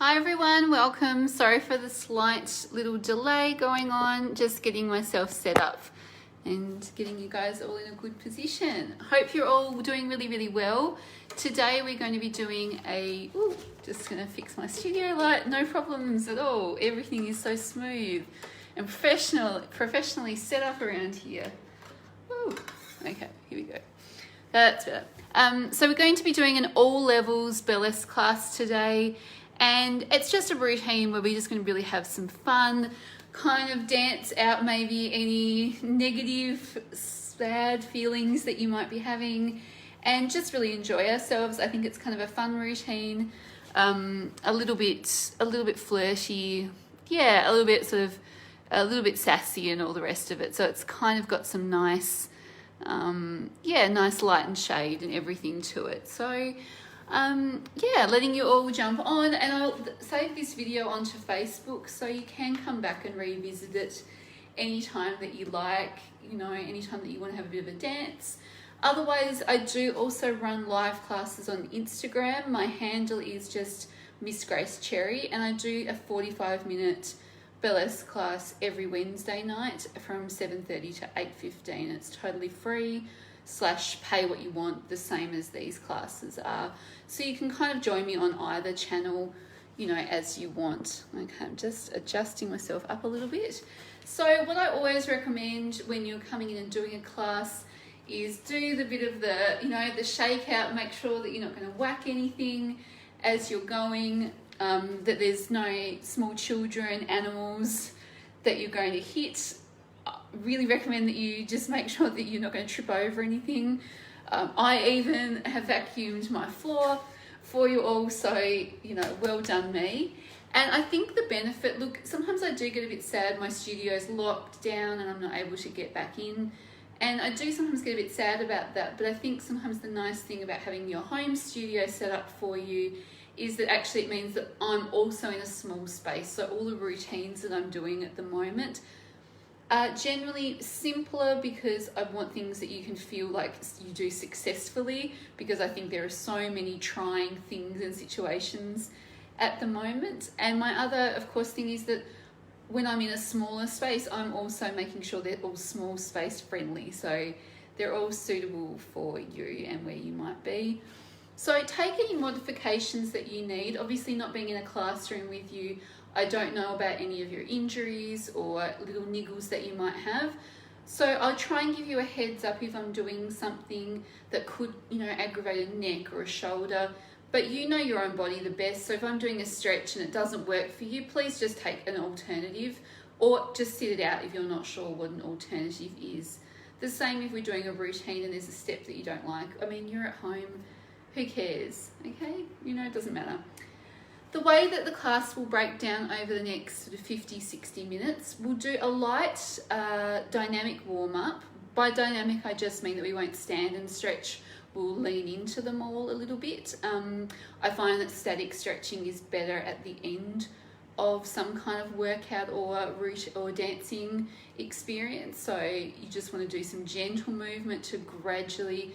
Hi everyone, welcome. Sorry for the slight little delay going on, just getting myself set up and getting you guys all in a good position. Hope you're all doing really well. Today we're going to be doing just gonna fix my studio light, no problems at all. Everything is so smooth and professionally set up around here. Woo. Okay, here we go. That's better. So we're going to be doing an all levels burlesque class today. And it's just a routine where we're just going to really have some fun, kind of dance out maybe any negative, sad feelings that you might be having, and just really enjoy ourselves. I think it's kind of a fun routine, a little bit flirty, yeah, a little bit sassy and all the rest of it. So it's kind of got some nice, nice light and shade and everything to it. So letting you all jump on, and I'll save this video onto Facebook so you can come back and revisit it anytime that you like, anytime that you want to have a bit of a dance. Otherwise, I do also run live classes on Instagram. My handle is just Miss Grace Cherry, and I do a 45-minute burlesque class every Wednesday night from 7:30 to 8:15. It's totally free / pay what you want, the same as these classes are. So you can kind of join me on either channel, as you want. Okay, I'm just adjusting myself up a little bit. So what I always recommend when you're coming in and doing a class is do the bit of the shake out, make sure that you're not going to whack anything as you're going, that there's no small children, animals that you're going to hit. Really recommend that you just make sure that you're not going to trip over anything. I even have vacuumed my floor for you all, so well done me. And I think the benefit, look, sometimes I do get a bit sad, my studio's locked down and I'm not able to get back in, and I do sometimes get a bit sad about that. But I think sometimes the nice thing about having your home studio set up for you is that actually it means that I'm also in a small space, so all the routines that I'm doing at the moment generally simpler, because I want things that you can feel like you do successfully, because I think there are so many trying things and situations at the moment. And my other, of course, thing is that when I'm in a smaller space, I'm also making sure they're all small space friendly, so they're all suitable for you and where you might be. So take any modifications that you need. Obviously, not being in a classroom with you, I don't know about any of your injuries or little niggles that you might have. So I'll try and give you a heads up if I'm doing something that could, aggravate a neck or a shoulder. But you know your own body the best. So if I'm doing a stretch and it doesn't work for you, please just take an alternative, or just sit it out if you're not sure what an alternative is. The same if we're doing a routine and there's a step that you don't like. I mean, you're at home, who cares, okay? It doesn't matter. The way that the class will break down over the next sort of 50-60 minutes, we'll do a light dynamic warm-up. By dynamic, I just mean that we won't stand and stretch. We'll lean into them all a little bit. I find that static stretching is better at the end of some kind of workout or route or dancing experience. So you just want to do some gentle movement to gradually,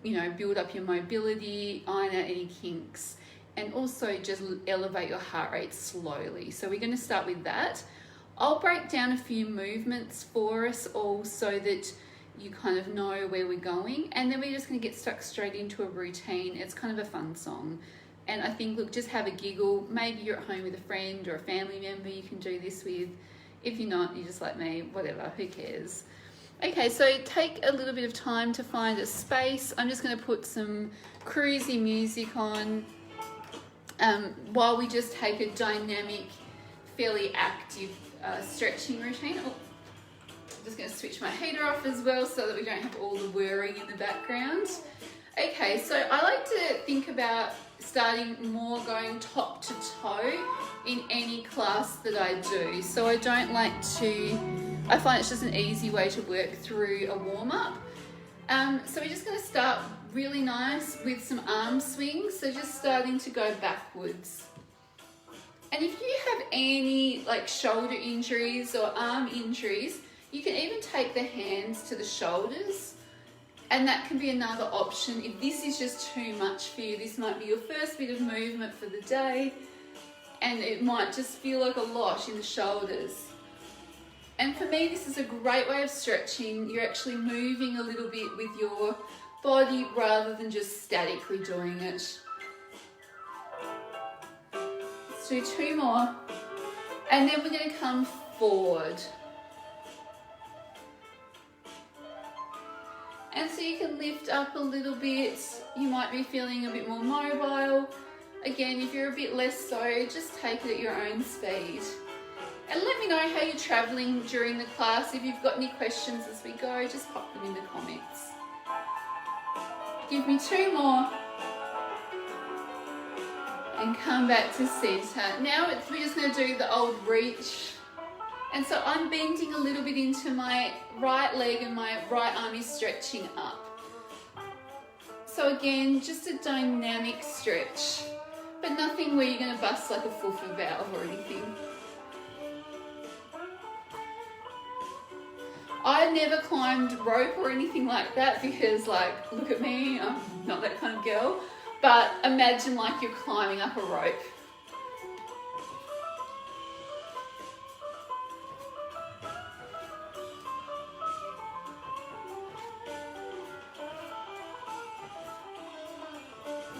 build up your mobility, iron out any kinks, and also just elevate your heart rate slowly. So we're going to start with that. I'll break down a few movements for us all so that you kind of know where we're going, and then we're just going to get stuck straight into a routine. It's kind of a fun song, and I think, look, just have a giggle. Maybe you're at home with a friend or a family member you can do this with. If you're not, you're just like me, whatever, who cares? Okay, so take a little bit of time to find a space. I'm just going to put some cruisy music on while we just take a dynamic, fairly active stretching routine. I'm just going to switch my heater off as well so that we don't have all the whirring in the background. Okay, so I like to think about starting more going top to toe in any class that I do. So I don't like to, I find it's just an easy way to work through a warm-up. So we're just going to start really nice with some arm swings. So just starting to go backwards. And if you have any shoulder injuries or arm injuries, you can even take the hands to the shoulders, and that can be another option. If this is just too much for you, this might be your first bit of movement for the day, and it might just feel like a lot in the shoulders. And for me, this is a great way of stretching. You're actually moving a little bit with your body rather than just statically doing it. Let's do 2 more. And then we're going to come forward. And so you can lift up a little bit. You might be feeling a bit more mobile. Again, if you're a bit less so, just take it at your own speed. And let me know how you're travelling during the class. If you've got any questions as we go, just pop them in the comments. Give me 2 more. And come back to centre. Now we're just going to do the old reach. And so I'm bending a little bit into my right leg and my right arm is stretching up. So again, just a dynamic stretch, but nothing where you're going to bust like a fufu valve or anything. I never climbed rope or anything like that because, like, look at me, I'm not that kind of girl. But imagine like you're climbing up a rope.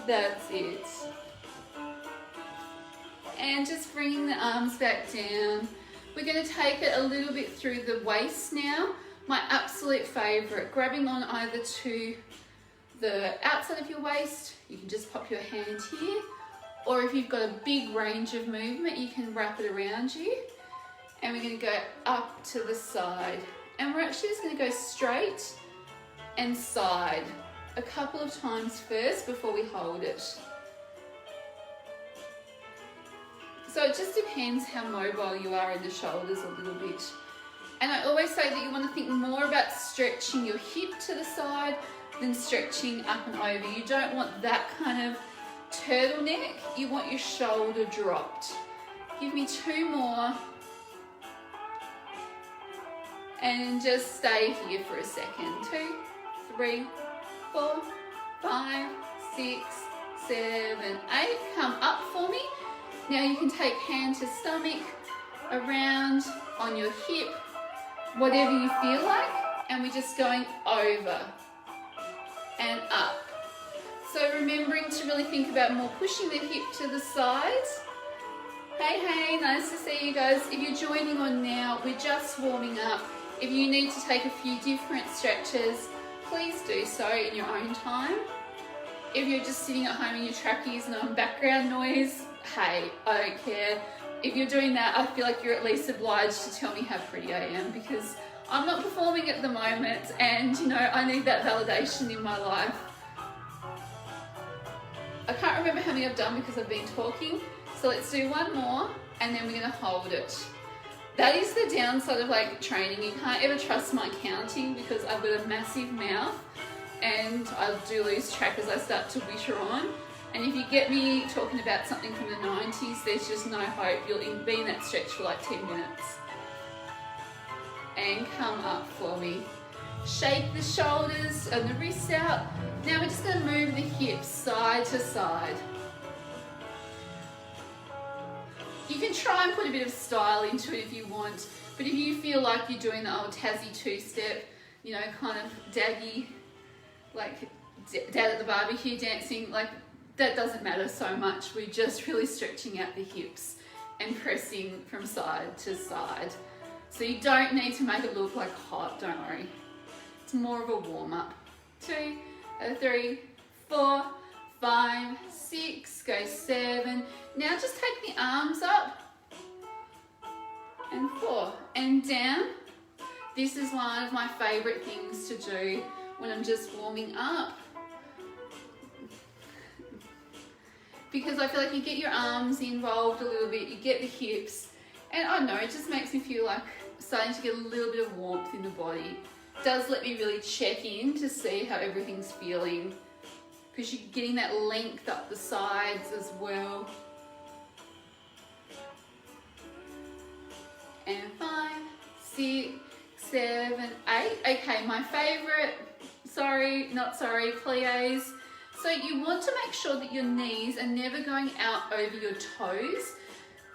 That's it. And just bringing the arms back down. We're going to take it a little bit through the waist now. My absolute favourite, grabbing on either to the outside of your waist, you can just pop your hand here, or if you've got a big range of movement, you can wrap it around you. And we're going to go up to the side. And we're actually just going to go straight and side a couple of times first before we hold it. So it just depends how mobile you are in the shoulders a little bit. And I always say that you want to think more about stretching your hip to the side than stretching up and over. You don't want that kind of turtleneck, you want your shoulder dropped. Give me 2 more. And just stay here for a second. 2, 3, 4, 5, 6, 7, 8. Come up for me. Now you can take hand to stomach, around on your hip, whatever you feel like, and we're just going over and up. So remembering to really think about more pushing the hip to the sides. Hey, nice to see you guys. If you're joining on now, we're just warming up. If you need to take a few different stretches, please do so in your own time. If you're just sitting at home in your trackies and on background noise, hey, I don't care. If you're doing that, I feel like you're at least obliged to tell me how pretty I am, because I'm not performing at the moment and, you know, I need that validation in my life. I can't remember how many I've done because I've been talking, so let's do 1 more and then we're going to hold it. That is the downside of like training. You can't ever trust my counting because I've got a massive mouth and I do lose track as I start to witter on. And if you get me talking about something from the 90s, there's just no hope. You'll be in that stretch for like 10 minutes. And come up for me. Shake the shoulders and the wrists out. Now we're just going to move the hips side to side. You can try and put a bit of style into it if you want, but if you feel like you're doing the old Tassie 2-step, you know, kind of daggy, like dad at the barbecue dancing, like that doesn't matter so much. We're just really stretching out the hips and pressing from side to side. So you don't need to make it look like hot, don't worry. It's more of a warm up. 2, 3, 4, 5, 6, go 7. Now just take the arms up and 4 and down. This is one of my favorite things to do when I'm just warming up, because I feel like you get your arms involved a little bit, you get the hips, and I don't know, it just makes me feel like starting to get a little bit of warmth in the body. It does let me really check in to see how everything's feeling, because you're getting that length up the sides as well. And 5, 6, 7, 8. Okay, my favorite, plies. So you want to make sure that your knees are never going out over your toes.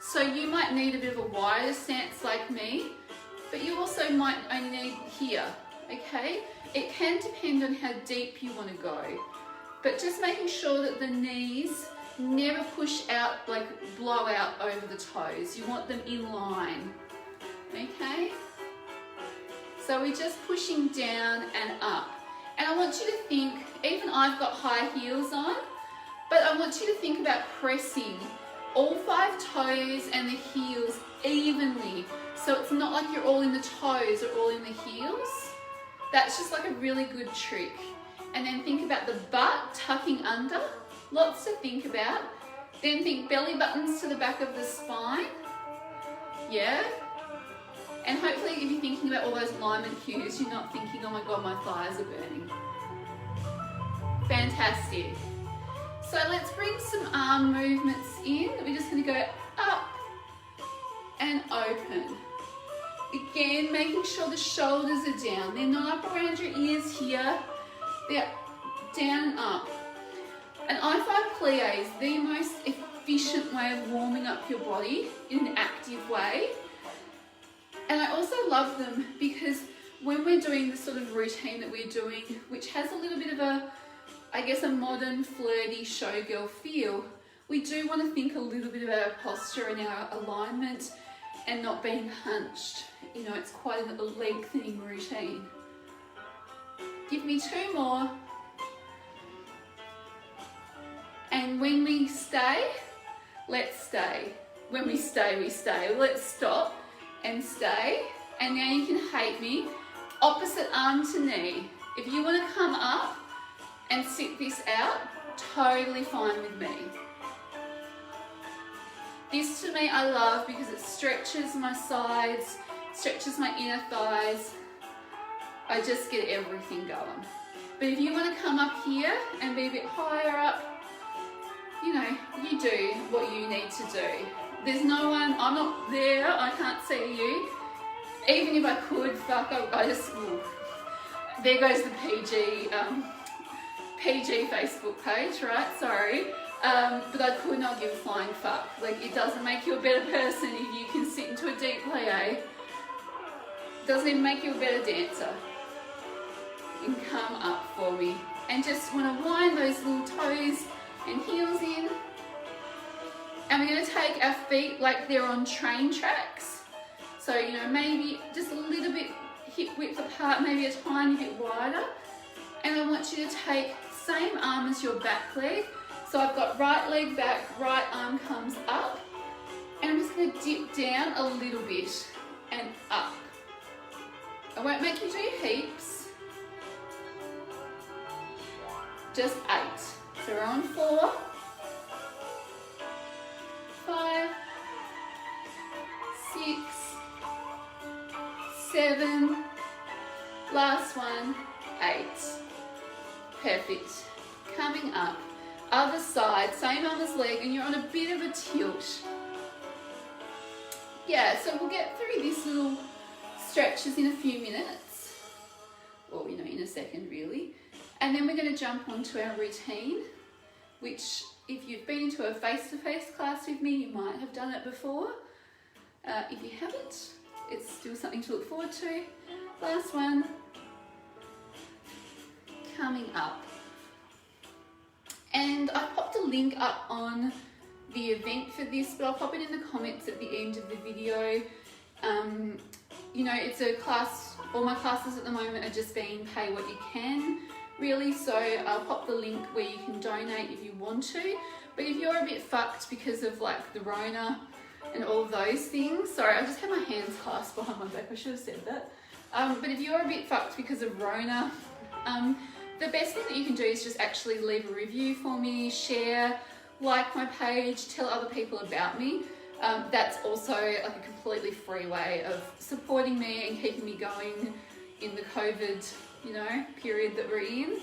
So you might need a bit of a wider stance like me, but you also might only need here, okay? It can depend on how deep you want to go, but just making sure that the knees never push out, like blow out over the toes. You want them in line, okay? So we're just pushing down and up. And I want you to think, even I've got high heels on, but I want you to think about pressing all 5 toes and the heels evenly. So it's not like you're all in the toes or all in the heels. That's just like a really good trick. And then think about the butt tucking under. Lots to think about. Then think belly buttons to the back of the spine. Yeah. And hopefully if you're thinking about all those alignment cues, you're not thinking, oh my God, my thighs are burning. Fantastic. So let's bring some arm movements in. We're just going to go up and open. Again, making sure the shoulders are down. They're not up around your ears here. They're down and up. And I find pliés the most efficient way of warming up your body in an active way. And I also love them because when we're doing the sort of routine that we're doing, which has a little bit of a, I guess, a modern, flirty showgirl feel, we do want to think a little bit about our posture and our alignment and not being hunched. You know, it's quite a lengthening routine. Give me 2 more. And when we stay, let's stay. When we stay, we stay. Let's stop and stay. And now you can hate me. Opposite arm to knee. If you want to come up and sit this out, totally fine with me. This to me I love because it stretches my sides, stretches my inner thighs. I just get everything going. But if you want to come up here and be a bit higher up, you know, you do what you need to do. There's no one, I'm not there, I can't see you. Even if I could, fuck, I just, ooh. There goes the PG Facebook page, right? Sorry. But I could not give a flying fuck. Like, it doesn't make you a better person if you can sit into a deep plie. It doesn't even make you a better dancer. You can come up for me. And just want to wind those little toes and heels in. And we're going to take our feet like they're on train tracks. So, you know, maybe just a little bit hip width apart, maybe a tiny bit wider. And I want you to take same arm as your back leg. So I've got right leg back, right arm comes up. And I'm just going to dip down a little bit and up. I won't make you do heaps. Just 8. So we're on 4, 5, 6, 7, last one, 8. Perfect. Coming up, other side, same arm as leg, and you're on a bit of a tilt. Yeah, so we'll get through these little stretches in a few minutes, or you know, in a second really. And then we're going to jump onto our routine, which if you've been into a face-to-face class with me, you might have done it before. If you haven't, it's still something to look forward to. Last one, coming up. And I popped a link up on the event for this, but I'll pop it in the comments at the end of the video. You know, it's a class, all my classes at the moment are just being pay what you can, really, so I'll pop the link where you can donate if you want to. But if you're a bit fucked because of like the Rona and all of those things, sorry, I just had my hands clasped behind my back, I should have said that. But if you're a bit fucked because of Rona, the best thing that you can do is just actually leave a review for me, share, like my page, tell other people about me. That's also like a completely free way of supporting me and keeping me going in the COVID, you know, period that we're in.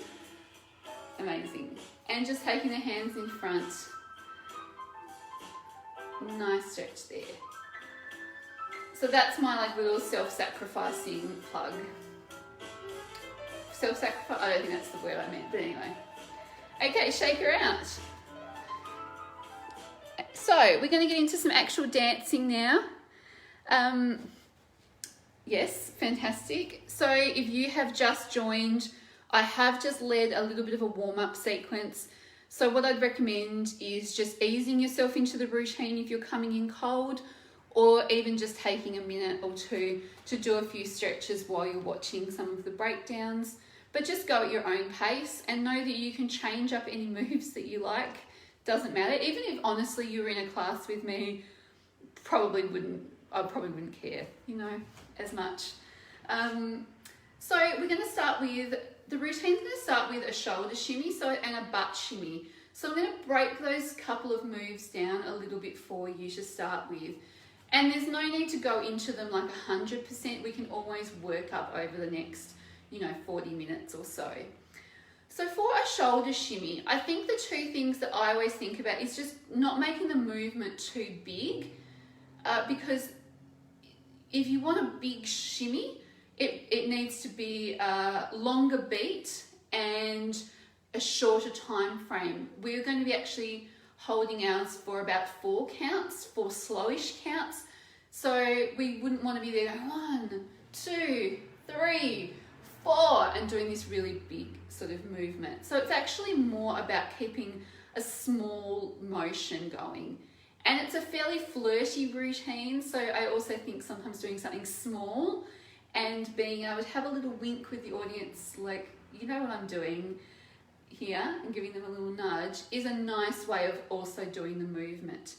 Amazing. And just taking the hands in front. Nice stretch there. So that's my like little self-sacrificing plug. Self-sacrifice, I don't think that's the word I meant, but anyway. Okay, shake her out. So So we're going to get into some actual dancing now. Yes, fantastic. So if you have just joined, I have just led a little bit of a warm-up sequence. So what I'd recommend is just easing yourself into the routine if you're coming in cold, or even just taking a minute or two to do a few stretches while you're watching some of the breakdowns. But just go at your own pace and know that you can change up any moves that you like. Doesn't matter. Even if honestly you were in a class with me, I probably wouldn't care, you know, as much. So we're going to start with, the routine's going to start with a shoulder shimmy and a butt shimmy. So I'm going to break those couple of moves down a little bit for you to start with. And there's no need to go into them like 100%. We can always work up over the next, 40 minutes or so. So for a shoulder shimmy, I think the two things that I always think about is just not making the movement too big, because if you want a big shimmy, it needs to be a longer beat and a shorter time frame. We're going to be actually holding ours for about 4 counts, 4 slowish counts. So we wouldn't want to be there going 1, 2, 3, 4 and doing this really big sort of movement. So it's actually more about keeping a small motion going. And it's a fairly flirty routine, so I also think sometimes doing something small and being able to have a little wink with the audience, like, you know what I'm doing here, and giving them a little nudge is a nice way of also doing the movement.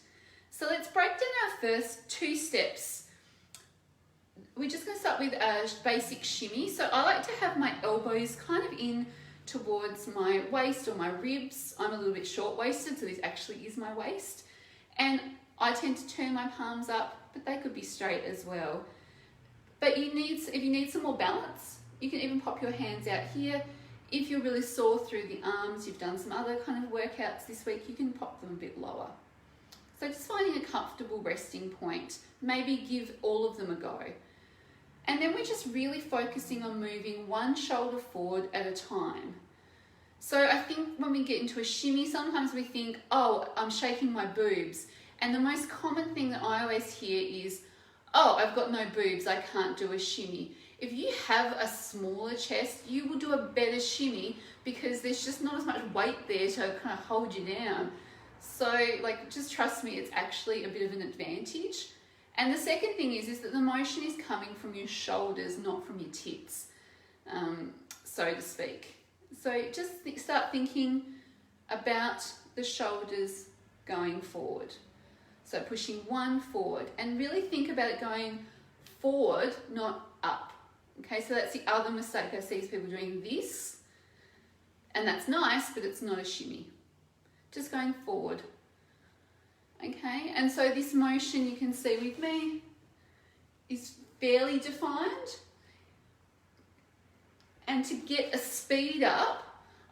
So let's break down our first 2 steps. We're just going to start with a basic shimmy. So I like to have my elbows kind of in towards my waist or my ribs. I'm a little bit short-waisted, so this actually is my waist. And I tend to turn my palms up, but they could be straight as well. But if you need some more balance, you can even pop your hands out here. If you're really sore through the arms, you've done some other kind of workouts this week, you can pop them a bit lower. So just finding a comfortable resting point, maybe give all of them a go. And then we're just really focusing on moving one shoulder forward at a time. So I think when we get into a shimmy, sometimes we think, oh, I'm shaking my boobs. And the most common thing that I always hear is, oh, I've got no boobs, I can't do a shimmy. If you have a smaller chest, you will do a better shimmy because there's just not as much weight there to kind of hold you down. So just trust me, it's actually a bit of an advantage. And the second thing is that the motion is coming from your shoulders, not from your tits, so to speak. So just start thinking about the shoulders going forward. So pushing one forward and really think about it going forward, not up. Okay, so that's the other mistake I see is people doing this, and that's nice, but it's not a shimmy. Just going forward. Okay, and so this motion you can see with me is fairly defined. And to get a speed up,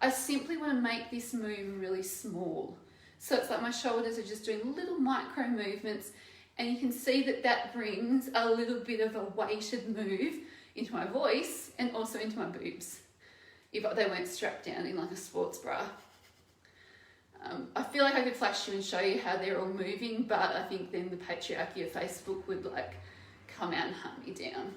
I simply want to make this move really small. So it's like my shoulders are just doing little micro movements, and you can see that brings a little bit of a weighted move into my voice and also into my boobs, if they weren't strapped down in like a sports bra. I feel like I could flash you and show you how they're all moving, but I think then the patriarchy of Facebook would come out and hunt me down.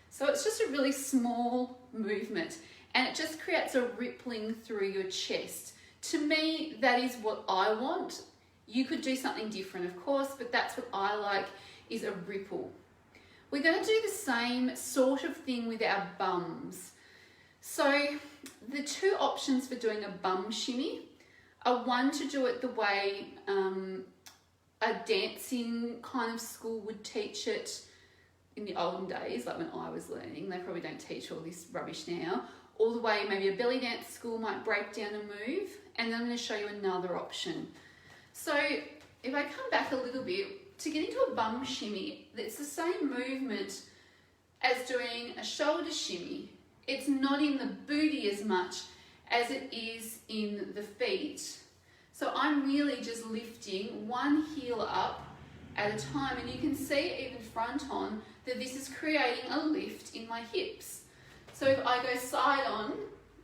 So it's just a really small movement, and it just creates a rippling through your chest. To me, that is what I want. You could do something different, of course, but that's what I like, is a ripple. We're going to do the same sort of thing with our bums. So the 2 options for doing a bum shimmy are, one, to do it the way a dancing kind of school would teach it in the olden days, like when I was learning. They probably don't teach all this rubbish now. All the way maybe a belly dance school might break down a move, and then I'm going to show you another option. So if I come back a little bit, to get into a bum shimmy, it's the same movement as doing a shoulder shimmy. It's not in the booty as much as it is in the feet. So I'm really just lifting one heel up at a time, and you can see even front on that this is creating a lift in my hips. So if I go side on,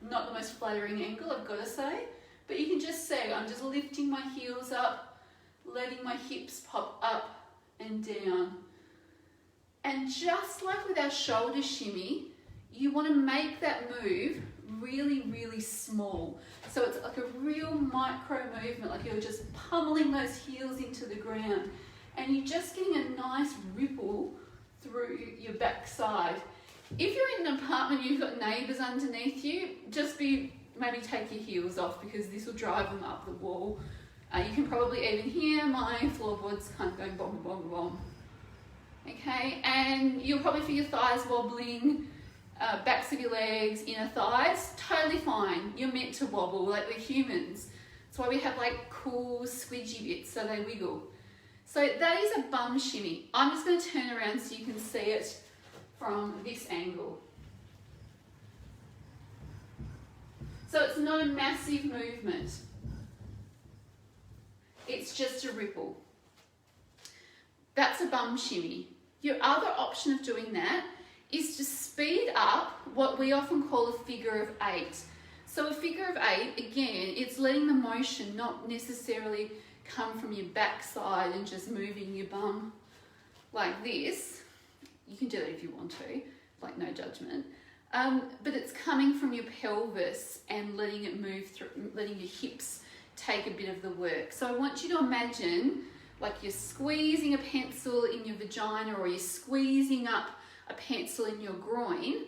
not the most flattering angle, I've got to say, but you can just see I'm just lifting my heels up, letting my hips pop up and down. And just like with our shoulder shimmy, you want to make that move really, really small. So it's like a real micro movement, like you're just pummeling those heels into the ground and you're just getting a nice ripple through your backside. If you're in an apartment and you've got neighbours underneath you, just maybe take your heels off because this will drive them up the wall. You can probably even hear my floorboards kind of going bom, bom, bom. Okay, and you'll probably feel your thighs wobbling, backs of your legs, inner thighs, totally fine. You're meant to wobble like we're humans. That's why we have like cool squidgy bits so they wiggle. So that is a bum shimmy. I'm just going to turn around so you can see it from this angle. So it's not a massive movement. It's just a ripple. That's a bum shimmy. Your other option of doing that is to speed up what we often call a figure of 8. So a figure of 8, again, it's letting the motion not necessarily come from your backside and just moving your bum like this. You can do that if you want to, like no judgment. But it's coming from your pelvis and letting it move through, letting your hips take a bit of the work. So I want you to imagine like you're squeezing a pencil in your vagina or you're squeezing up a pencil in your groin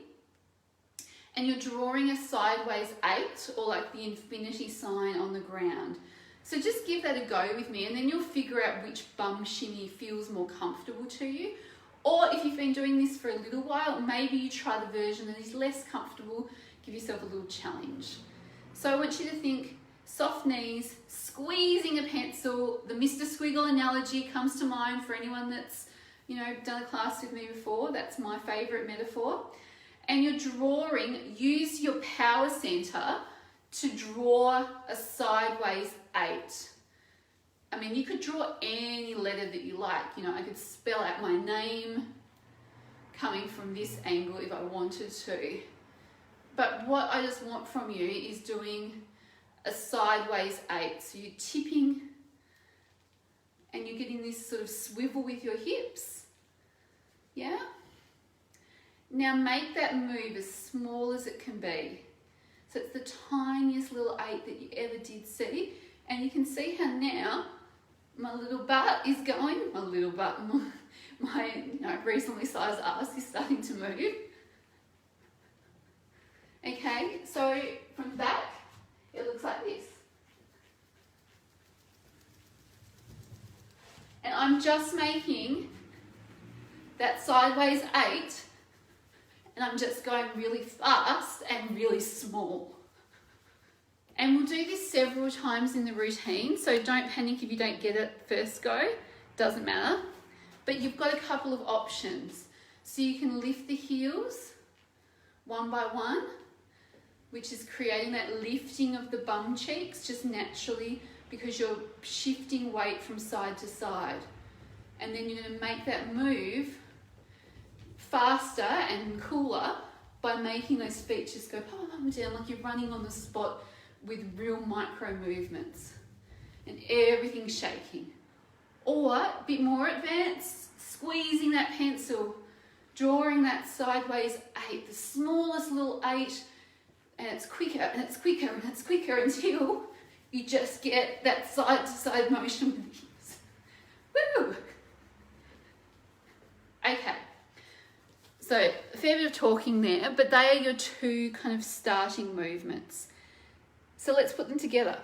and you're drawing a sideways 8 or like the infinity sign on the ground. So just give that a go with me and then you'll figure out which bum shimmy feels more comfortable to you. Or if you've been doing this for a little while, maybe you try the version that is less comfortable, give yourself a little challenge. So I want you to think soft knees, squeezing a pencil. The Mr. Squiggle analogy comes to mind for anyone that's, done a class with me before. That's my favorite metaphor. And you're drawing, use your power center to draw a sideways 8. I mean, you could draw any letter that you like. I could spell out my name coming from this angle if I wanted to. But what I just want from you is doing a sideways 8. So you're tipping and you're getting this sort of swivel with your hips. Yeah? Now make that move as small as it can be. So it's the tiniest little 8 that you ever did see. And you can see how now my little butt is going, my reasonably sized ass is starting to move. Okay, so from the back, it looks like this. And I'm just making that sideways 8 and I'm just going really fast and really small. And we'll do this several times in the routine, so don't panic if you don't get it first go, doesn't matter. But you've got a couple of options. So you can lift the heels one by one, which is creating that lifting of the bum cheeks just naturally because you're shifting weight from side to side. And then you're going to make that move faster and cooler by making those feet just go up and down like you're running on the spot with real micro movements and everything's shaking. Or a bit more advanced, squeezing that pencil, drawing that sideways 8, the smallest little 8, and it's quicker and it's quicker and it's quicker until you just get that side to side motion with the hips. Woo! Okay, so a fair bit of talking there, but they are your 2 kind of starting movements. So let's put them together.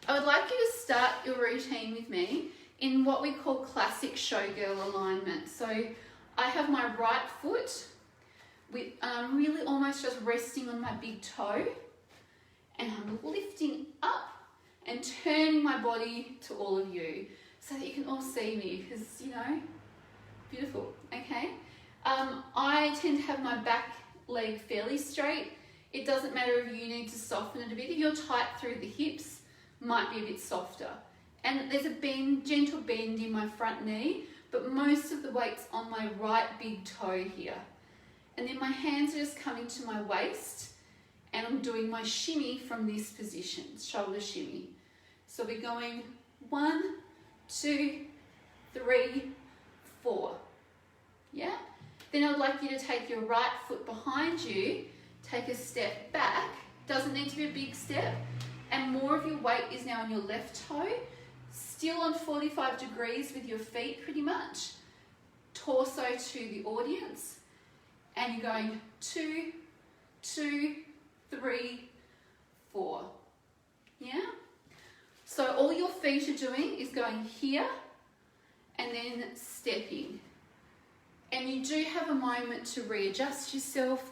I would like you to start your routine with me in what we call classic showgirl alignment. So I have my right foot with really almost just resting on my big toe, and I'm lifting up and turning my body to all of you so that you can all see me because, beautiful, okay? I tend to have my back leg fairly straight. It doesn't matter if you need to soften it a bit. If you're tight through the hips, might be a bit softer. And there's a gentle bend in my front knee, but most of the weight's on my right big toe here. And then my hands are just coming to my waist and I'm doing my shimmy from this position, shoulder shimmy. So we're going 1, 2, 3, 4. Yeah? Then I'd like you to take your right foot behind you, take a step back. Doesn't need to be a big step. And more of your weight is now on your left toe. Still on 45 degrees with your feet pretty much. Torso to the audience. And you're going 2, 2, 3, 4. Yeah? So all your feet are doing is going here and then stepping. And you do have a moment to readjust yourself.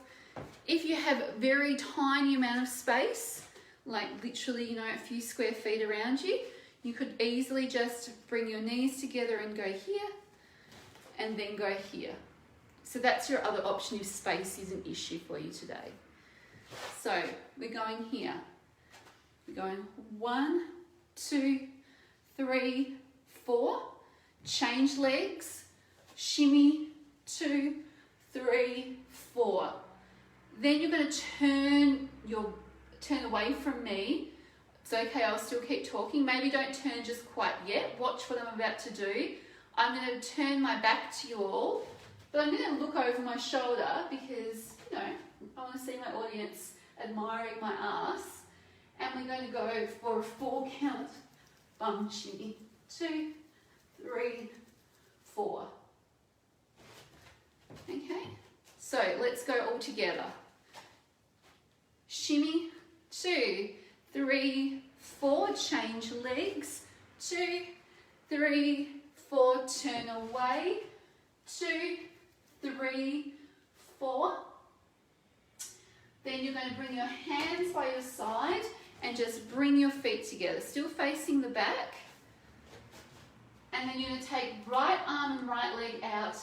If you have a very tiny amount of space, like literally, a few square feet around you, you could easily just bring your knees together and go here and then go here. So that's your other option if space is an issue for you today. So we're going here. We're going 1, 2, 3, 4. Change legs. Shimmy. 2, 3, 4. Then you're going to turn away from me. It's okay, I'll still keep talking. Maybe don't turn just quite yet. Watch what I'm about to do. I'm going to turn my back to you all, but I'm going to look over my shoulder because, I want to see my audience admiring my ass. And we're going to go for a 4 count bum shimmy. 2, 3, 4. Okay, so let's go all together. Shimmy, 2, 3, 4, change legs, 2, 3, 4, turn away, 2, 3, 4. Then you're going to bring your hands by your side and just bring your feet together, still facing the back. And then you're going to take right arm and right leg out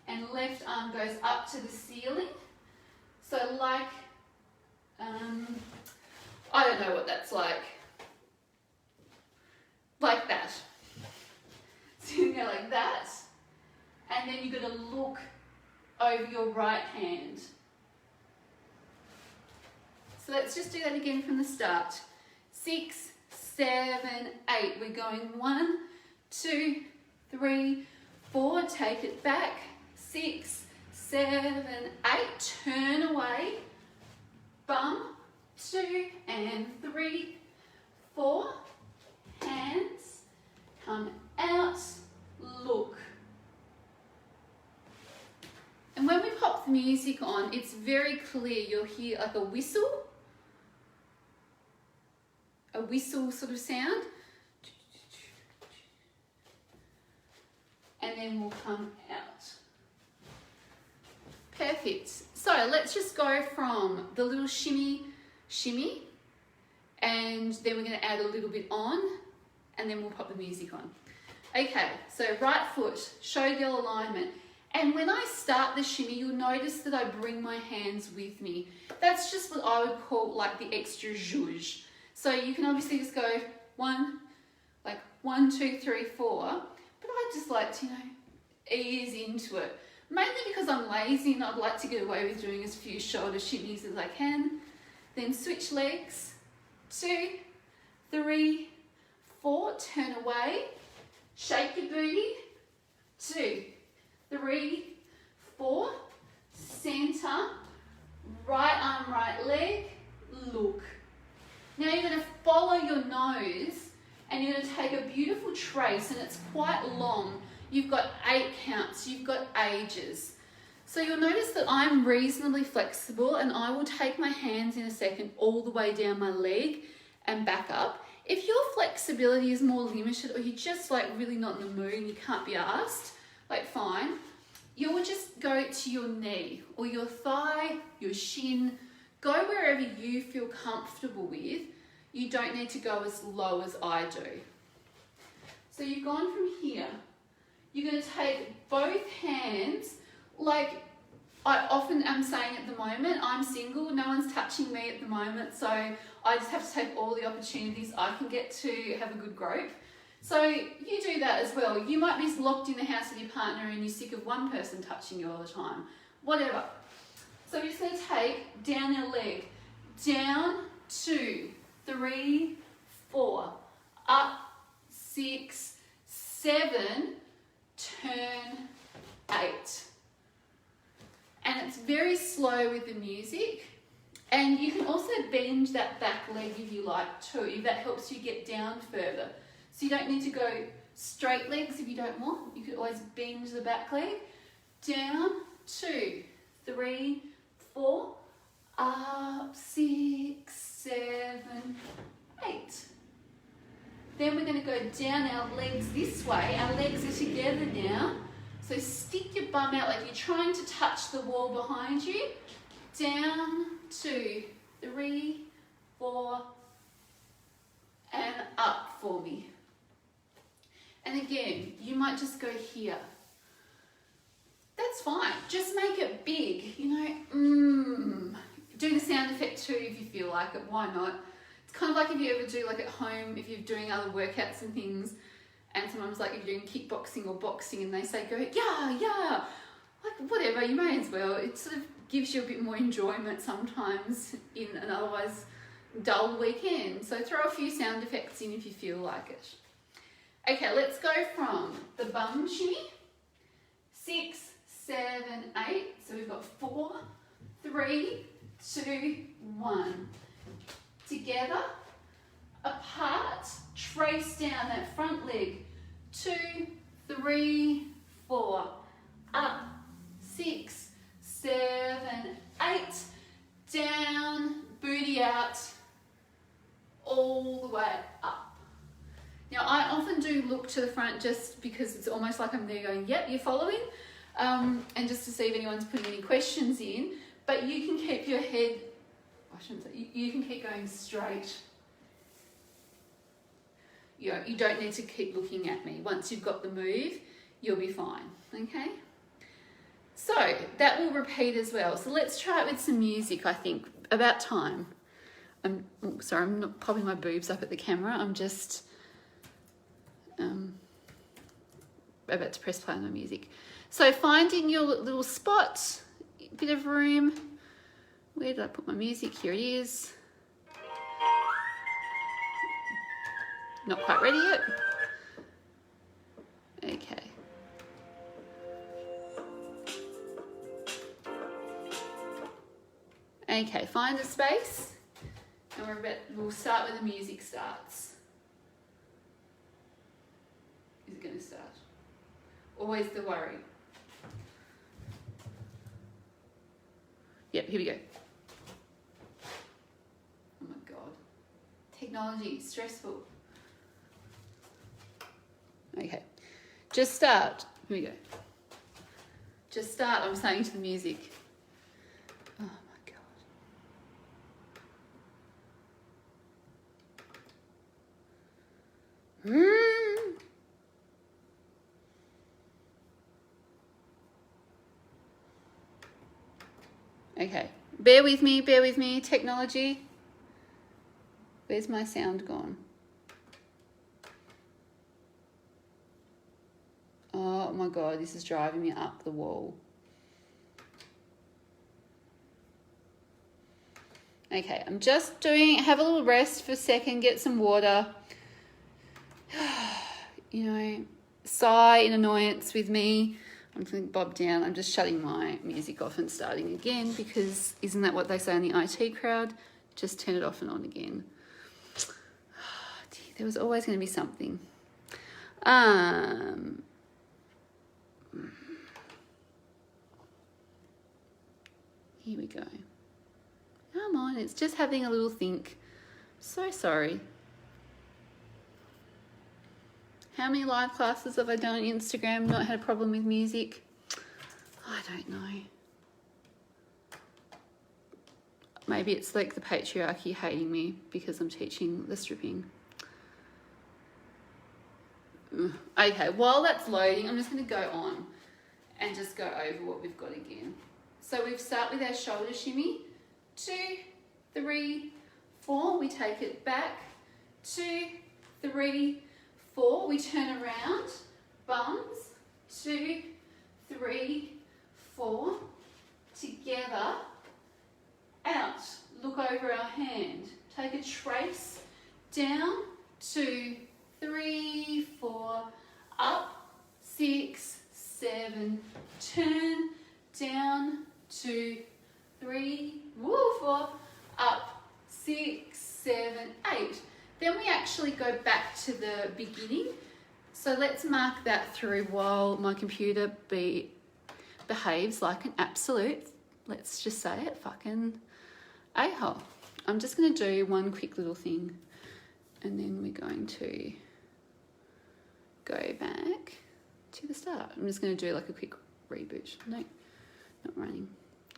and left arm goes up to the ceiling. So like, I don't know what that's like. Like that. So you go like that. And then you're going to look over your right hand. So let's just do that again from the start. 6, 7, 8. We're going 1, 2, 3, 4. Take it back. 6, 7, 8. Turn away. Bum. 2 and 3, 4. Hands. Come out. Look. And when we pop the music on, it's very clear. You'll hear like a whistle sort of sound. And then we'll come out. Perfect. So let's just go from the little shimmy, and then we're going to add a little bit on, and then we'll pop the music on. Okay, so right foot, show girl alignment. And when I start the shimmy, you'll notice that I bring my hands with me. That's just what I would call like the extra zhuzh. So you can obviously just go 1, 2, 3, 4. But I just like to, ease into it. Mainly because I'm lazy and I'd like to get away with doing as few shoulder shimmies as I can. Then switch legs. 2, 3, 4. Turn away. Shake your booty. 2, 3, 4. Center. Right arm, right leg. Look. Now you're going to follow your nose and you're going to take a beautiful trace, and it's quite long. You've got 8 counts, you've got ages. So you'll notice that I'm reasonably flexible, and I will take my hands in a second all the way down my leg and back up. If your flexibility is more limited, or you're just really not in the mood and you can't be asked, fine, you will just go to your knee or your thigh, your shin, go wherever you feel comfortable with. You don't need to go as low as I do. So you've gone from here. You're going to take both hands, like I often am saying at the moment, I'm single, no one's touching me at the moment, so I just have to take all the opportunities I can get to have a good grope. So you do that as well. You might be locked in the house with your partner and you're sick of one person touching you all the time. Whatever. So you're just going to take down your leg. Down, 2, 3, 4. Up, 6, 7, turn 8. And it's very slow with the music. And you can also bend that back leg if you like too, if that helps you get down further. So you don't need to go straight legs if you don't want. You could always bend the back leg. Down, 2, 3, 4, up, 6, 7, 8. Then we're going to go down our legs this way. Our legs are together now. So stick your bum out like you're trying to touch the wall behind you. Down, 2, 3, 4, and up for me. And again, you might just go here. That's fine. Just make it big, you know. Do the sound effect too if you feel like it. Why not? It's kind of like if you ever do like at home, if you're doing other workouts and things, and sometimes like if you're doing kickboxing or boxing and they say go, yeah, like whatever, you may as well. It sort of gives you a bit more enjoyment sometimes in an otherwise dull weekend. So throw a few sound effects in if you feel like it. Okay, let's go from the bum shimmy. 6, 7, 8. So we've got 4, 3, 2, 1. Together, apart, trace down that front leg. 2, 3, 4. Up, 6, 7, 8. Down, booty out, all the way up. Now, I often do look to the front just because it's almost like I'm there going, yep, you're following, and just to see if anyone's putting any questions in. But you can keep your head, I shouldn't say, you can keep going straight. You don't need to keep looking at me. Once you've got the move, you'll be fine, okay? So that will repeat as well. So let's try it with some music, I think. About time. I'm not popping my boobs up at the camera. I'm just about to press play on my music. So finding your little spot, a bit of room. Where did I put my music? Here it is. Not quite ready yet. Okay. Okay, find a space, and we'll start when the music starts. Is it going to start? Always the worry. Yep, here we go. Oh my God. Technology, stressful. Okay, just start. Here we go. Just start, I'm saying to the music. Oh my God. Okay, bear with me, technology. Where's my sound gone? Oh my God, this is driving me up the wall. Okay, I'm just have a little rest for a second, get some water. You know, sigh in annoyance with me. I'm going to bob down. I'm just shutting my music off and starting again because isn't that what they say in the IT crowd? Just turn it off and on again. There was always going to be something. Here we go. Come on, it's just having a little think. So sorry. How many live classes have I done on Instagram, not had a problem with music? I don't know. Maybe it's like the patriarchy hating me because I'm teaching the stripping. Okay, while that's loading, I'm just going to go on and just go over what we've got again. So we start with our shoulder shimmy. 2, 3, 4. We take it back. 2, 3, 4. We turn around. Bums. 2, 3, 4. Together. Out. Look over our hand. Take a trace. Down. 2, 3, 7, turn, down, 2, 3, 4, up, 6, 7, 8. Then we actually go back to the beginning. So let's mark that through while my computer behaves like an absolute, let's just say it, fucking a-hole. I'm just going to do one quick little thing and then we're going to go back to the start. I'm just going to do like a quick reboot. No, not running.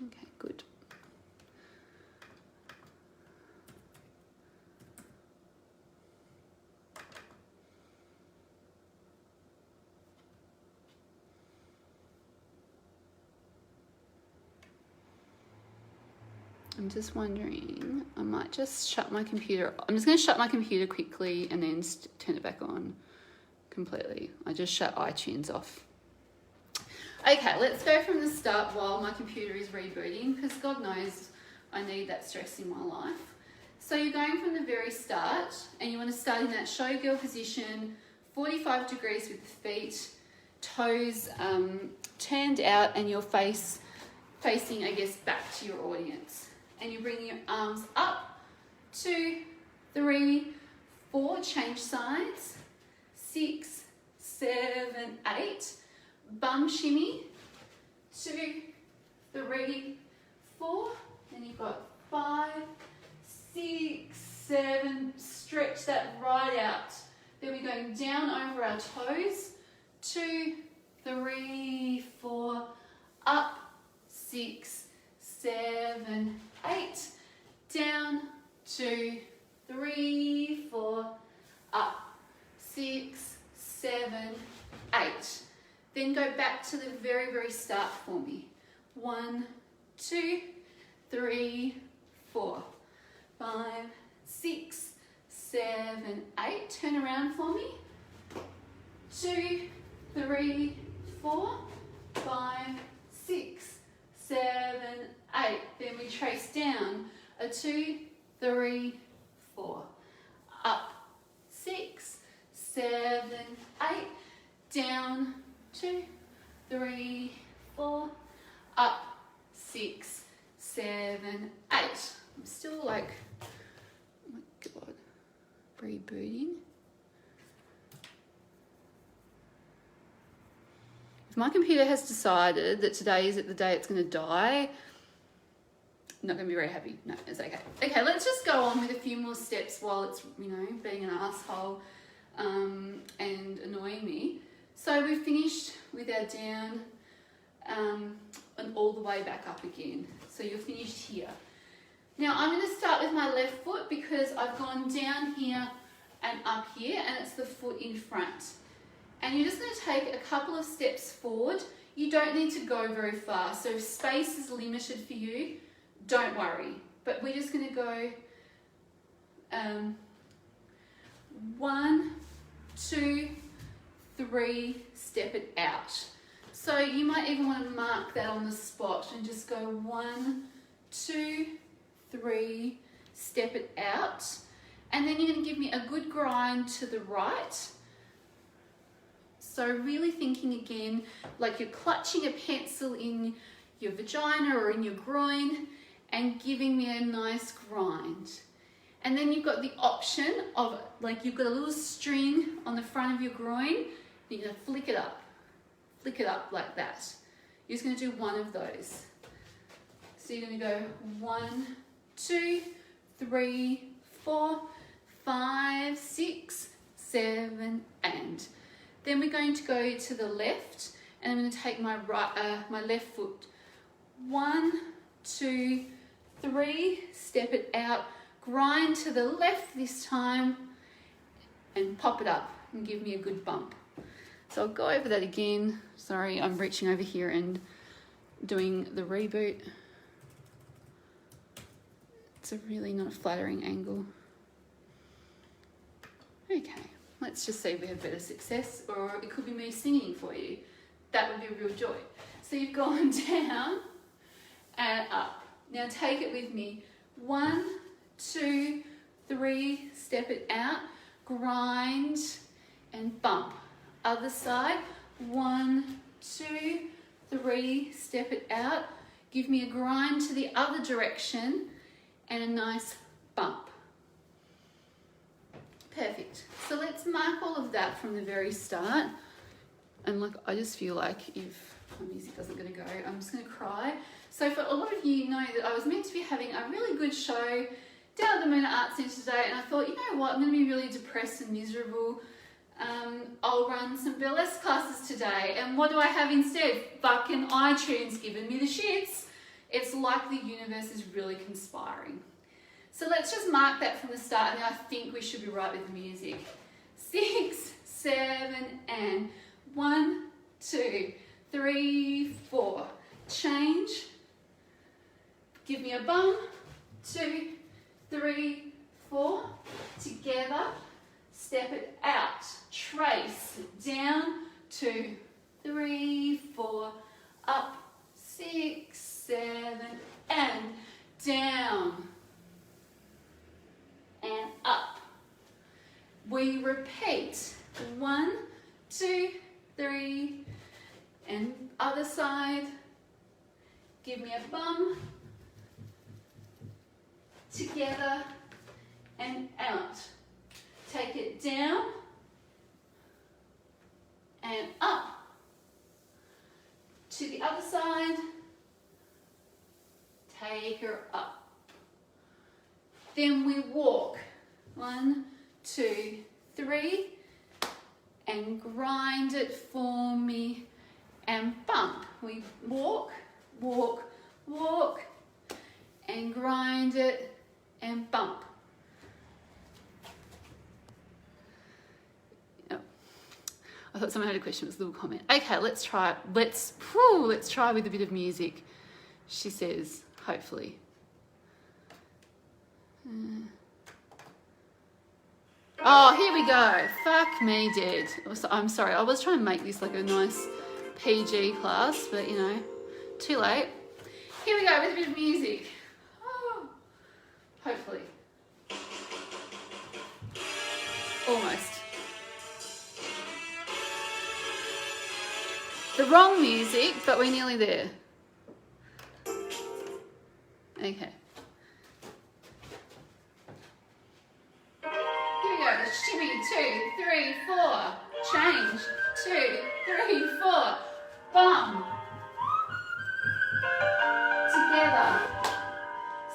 Okay, good. I'm just wondering, I might just shut my computer. I'm just going to shut my computer quickly and then turn it back on completely. I just shut iTunes off. Okay, let's go from the start while my computer is rebooting, because God knows I need that stress in my life. So you're going from the very start and you want to start in that showgirl position, 45 degrees with the feet, toes turned out and your face facing, I guess, back to your audience. And you're bringing your arms up, 2, 3, 4, change sides, 6, 7, 8, bum shimmy, 2, 3, 4, then you've got 5, 6, 7, stretch that right out. Then we're going down over our toes, 2, 3, 4, up, 6, 7, 8, down, 2, 3, 4, up, 6, 7, 8. Then go back to the very, very start for me. 1, 2, 3, 4, 5, 6, 7, 8. Turn around for me. 2, 3, 4, 5, 6, 7, 8. Then we trace down a 2, 3, 4. Up, 6, 7, 8. Down, 2, 3, 4. Up, 6, 7, 8. I'm still like, oh my God, rebooting. If my computer has decided that today is the day it's going to die, I'm not going to be very happy. No, it's okay. Okay, let's just go on with a few more steps while it's, you know, being an asshole and annoying me. So we've finished with our down and all the way back up again. So you're finished here. Now I'm going to start with my left foot because I've gone down here and up here, and it's the foot in front. And you're just going to take a couple of steps forward. You don't need to go very far. So if space is limited for you, don't worry. But we're just going to go 1, 2, 3, step it out. So you might even want to mark that on the spot and just go 1, 2, 3, step it out. And then you're going to give me a good grind to the right. So really thinking again, like you're clutching a pencil in your vagina or in your groin and giving me a nice grind. And then you've got the option of, like, you've got a little string on the front of your groin. You're going to flick it up like that. You're just going to do one of those. So you're going to go 1, 2, 3, 4, 5, 6, 7, and. Then we're going to go to the left, and I'm going to take my my left foot. 1, 2, 3, step it out, grind to the left this time, and pop it up and give me a good bump. So I'll go over that again. Sorry, I'm reaching over here and doing the reboot. It's a really not flattering angle. Okay. Let's just see if we have better success, or it could be me singing for you. That would be a real joy. So you've gone down and up. Now take it with me. 1, 2, 3, step it out, grind and bump. Other side. 1, 2, 3, step it out. Give me a grind to the other direction and a nice bump. Perfect. So let's mark all of that from the very start. And look, I just feel like if my music doesn't gonna go, I'm just gonna cry. So for a lot of you know that I was meant to be having a really good show down at the Moona Arts Centre today, and I thought, you know what, I'm gonna be really depressed and miserable. I'll run some burlesque classes today, and what do I have instead? Fucking iTunes giving me the shits. It's like the universe is really conspiring. So let's just mark that from the start, and then I think we should be right with the music. 6, 7, and 1, 2, 3, 4. Change. Give me a bum. 2, 3, 4. Together. Step it out. Trace. Down. 2, 3, 4. Up. 6, 7, and down. And up. We repeat. 1, 2, 3, and other side. Give me a bum. Together and out. Take it down and up. To the other side. Take her up. Then we walk. 1, 2, 3. And grind it for me and bump. We walk, walk, walk, and grind it and bump. Oh. I thought someone had a question. It was a little comment. Okay, let's try. Let's try with a bit of music. She says, hopefully. Oh, here we go. Fuck me dead. I'm sorry. I was trying to make this like a nice PG class, but you know, too late. Here we go with a bit of music. Oh, hopefully. Almost. The wrong music, but we're nearly there. Okay. Shimmy, 2, 3, 4. Change. 2, 3, 4. Bum. Together.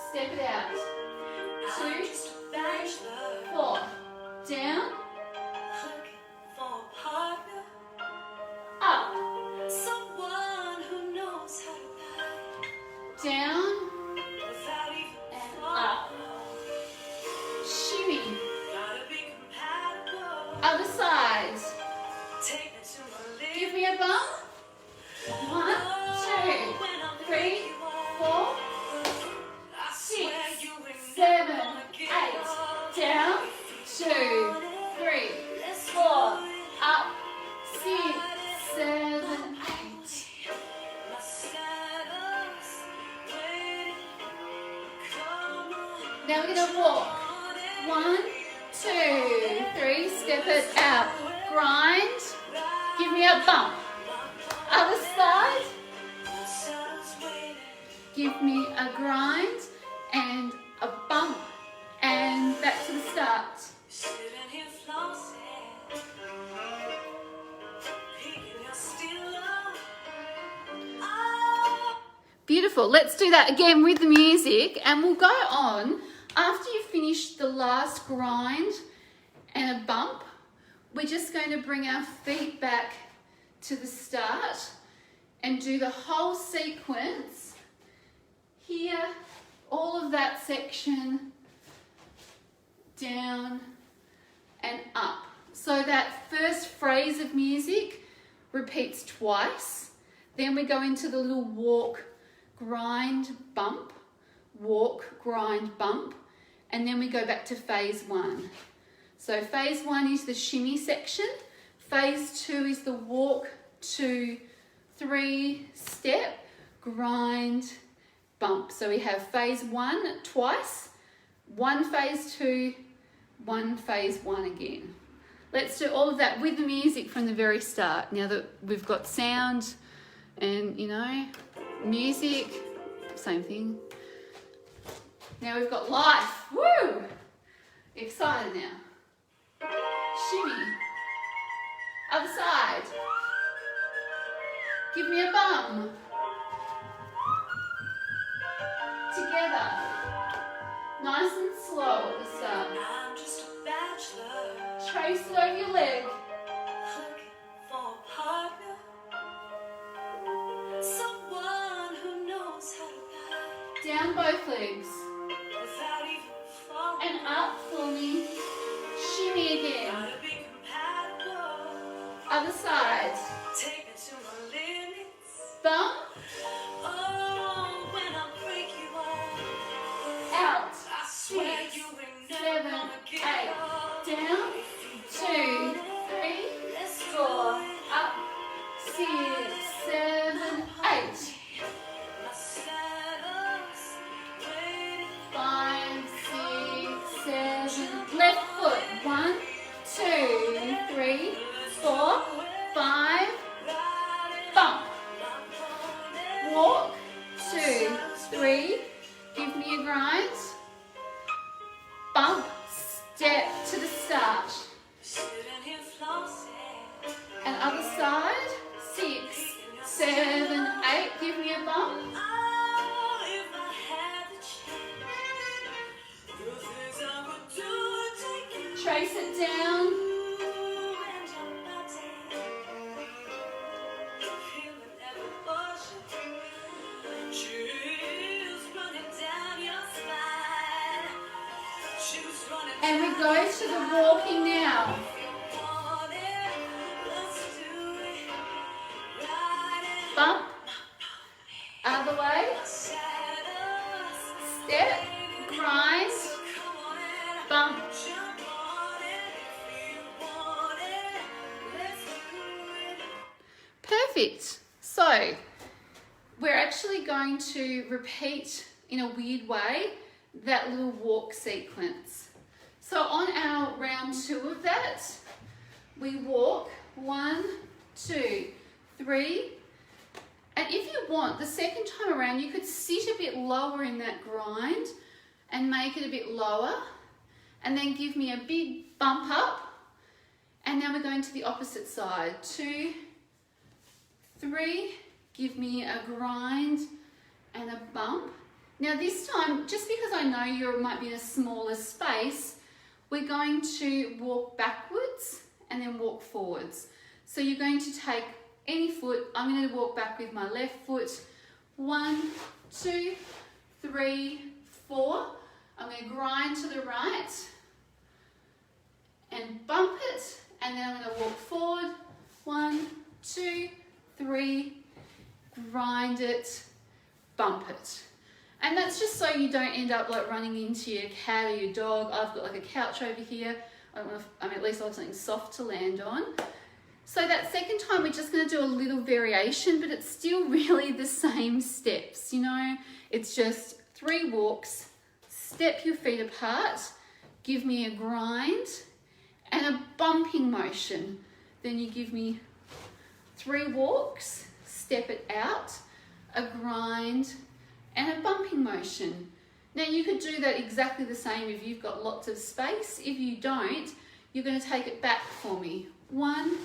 Step it out. 2, 3, 4. Down. Up. Someone who knows how to lie. Down. And up. Shimmy. Other sides. Give me a bump. 1, 2, 3, 4, 6, 7, 8. Down. 2, 3, 4. Up. 6, 7, 8. Now we're gonna walk. 1, 2, 3, step it out. Grind. Give me a bump. Other side. Give me a grind and a bump. And back to the start. Beautiful. Let's do that again with the music, and we'll go on. After you finish the last grind and a bump, we're just going to bring our feet back to the start and do the whole sequence here, all of that section, down and up. So that first phrase of music repeats twice. Then we go into the little walk, grind, bump, walk, grind, bump, and then we go back to phase 1. So phase 1 is the shimmy section. Phase 2 is the walk, 2, 3 step, grind, bump. So we have phase 1 twice, 1 phase 2, 1 phase 1 again. Let's do all of that with the music from the very start. Now that we've got sound and, you know, music, same thing. Now we've got life. Woo! Excited now. Shimmy. Other side. Give me a bum. Together. Nice and slow at the start. I'm just a bachelor. Trace it over your leg. Looking for a partner. Someone who knows how to lie. Down both legs. Without even falling. And up for me. Shimmy again. Gotta be compatible. Other side. Take me to my limits. Bump. Oh, when I break you off. Out. I swear you ain't never 7, gonna 8. get off. Down. 2, 3, Let's 4. Up. 6, 7, 8. My saddle's waiting. 5, 6, 7. Left foot. 1, 2, 3, 4, 5. Bump. Walk. 2, 3. Give me a grind. Bump. Step to the start. Sitting here flossing. And other side. 6, 7, 8. Give me a bump. Oh, if I had the chance, the things I would do to take you Trace it down. and your body. Feeling every motion. Chills running down your spine. Chills running And we down go your to the walking now. spine. Let's do it. Ride it. Bump. Other way. Shadows. Step. Grind. Come on and Bump. jump on it if you want it. Let's do it. Perfect. So we're actually going to repeat in a weird way that little walk sequence. So on our round 2 of that, we walk 1, 2, 3. And if you want, the second time around, you could sit a bit lower in that grind and make it a bit lower. And then give me a big bump up. And now we're going to the opposite side. 2, 3. Give me a grind and a bump. Now this time, just because I know you might be in a smaller space, we're going to walk backwards and then walk forwards. So you're going to take any foot. I'm going to walk back with my left foot. 1, 2, 3, 4. I'm going to grind to the right and bump it. And then I'm going to walk forward. 1, 2, 3. Grind it, bump it. And that's just so you don't end up like running into your cat or your dog. I've got like a couch over here. At least I'll have something soft to land on. So that second time we're just going to do a little variation, but it's still really the same steps, you know. It's just 3 walks, step your feet apart, give me a grind and a bumping motion. Then you give me 3 walks, step it out, a grind and a bumping motion. Now you could do that exactly the same if you've got lots of space. If you don't, you're going to take it back for me. 1,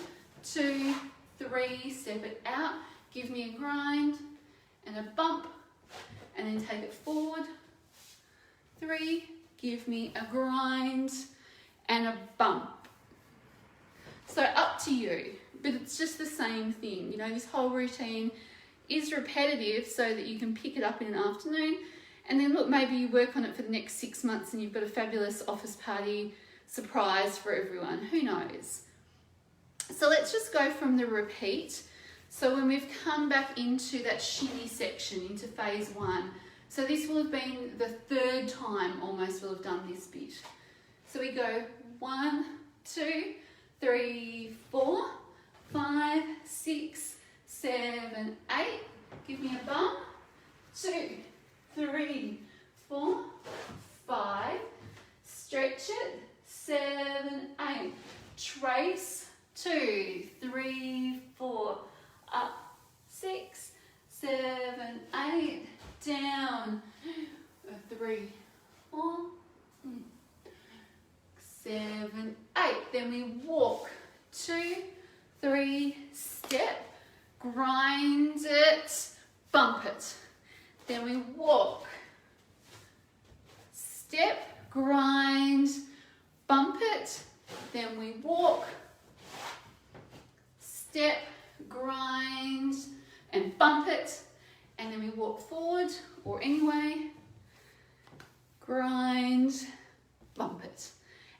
2, 3, step it out, give me a grind and a bump, and then take it forward. 3, give me a grind and a bump. So up to you, but it's just the same thing. You know, this whole routine is repetitive so that you can pick it up in an afternoon. And then look, maybe you work on it for the next 6 months and you've got a fabulous office party surprise for everyone. Who knows? So let's just go from the repeat. So when we've come back into that shimmy section, into phase 1. So this will have been the 3rd time almost we'll have done this bit. So we go 1, 2, 3, 4, 5, 6, 7, 8. Give me a bump. 2, 3, 4, 5. Stretch it. 7, 8. trace, 2, 3, 4, up, 6, 7, 8, down, 3, 4, 7, 8. Then we walk, 2, 3, step, grind it, bump it. Then we walk, step, grind, bump it. Then we walk, step, grind, and bump it. And then we walk forward, or anyway, grind, bump it.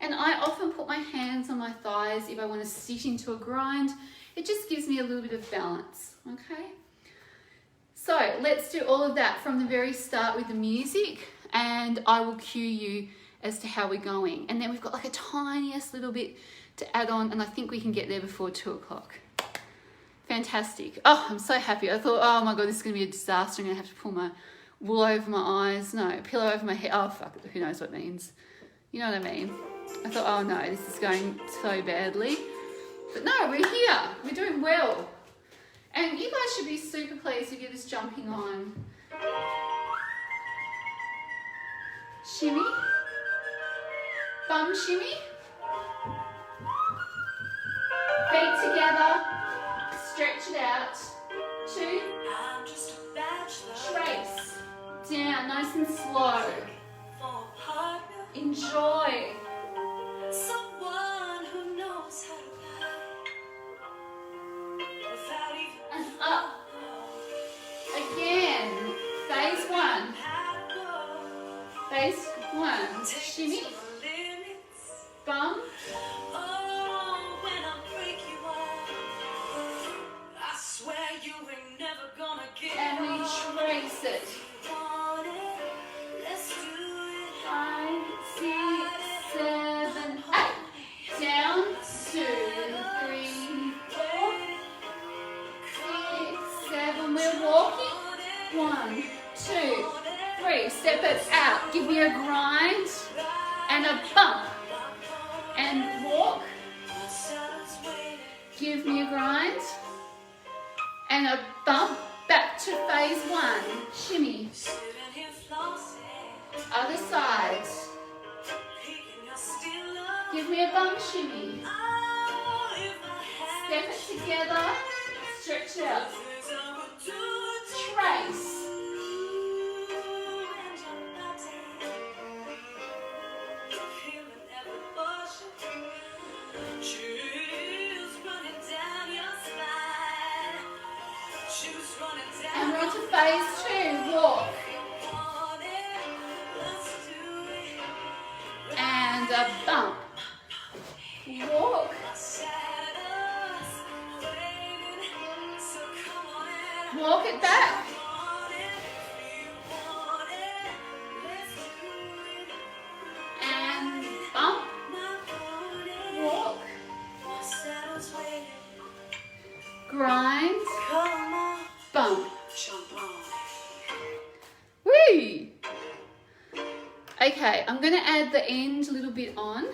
And I often put my hands on my thighs if I want to sit into a grind. It just gives me a little bit of balance, okay? So let's do all of that from the very start with the music, and I will cue you as to how we're going. And then we've got like a tiniest little bit to add on, and I think we can get there before 2 o'clock. Fantastic. Oh, I'm so happy. I thought, oh my God, this is going to be a disaster. I'm going to have to pull my wool over my eyes. No, pillow over my head. Oh, fuck, who knows what it means. You know what I mean? I thought, oh no, this is going so badly. But no, we're here. We're doing well. And you guys should be super pleased if you're just jumping on. Shimmy. Bum shimmy. Feet together. Stretch it out. 2. I'm just a bachelor. Trace. Down, nice and slow. For a partner. Enjoy. Someone who knows how to lie. Without even And up. Again. Phase 1. Phase 1. Shimmy. Bum. Oh, when I break you up, I swear you ain't never gonna get And we up. trace it. Want it? Let's do it. 5, 6, 7, 8. Down. 2, 3, 4, 6, 7. We're walking. 1, 2, 3. Step it out. Give me a grind and a bump. And walk. Give me a grind and a bump. Back to phase 1. Shimmy. Sitting here flossing, Other side. picking your still up. Give me a bump shimmy. Oh, if I Step had it together. Stretch it out. things I would do to Trace. you and your body. Feeling every motion. Chills running down your spine. Chills running down And we're on to your phase 2. Walk. want it. Let's do it. And a bump. Walk. Shadows waiting, so come on and Walk it back. want it. We want it. Let's do it. And bump. Not want it. Walk. Shadows waiting. Grind. Come on, Bump. jump on. Woo! Okay, I'm going to add the end a little bit on,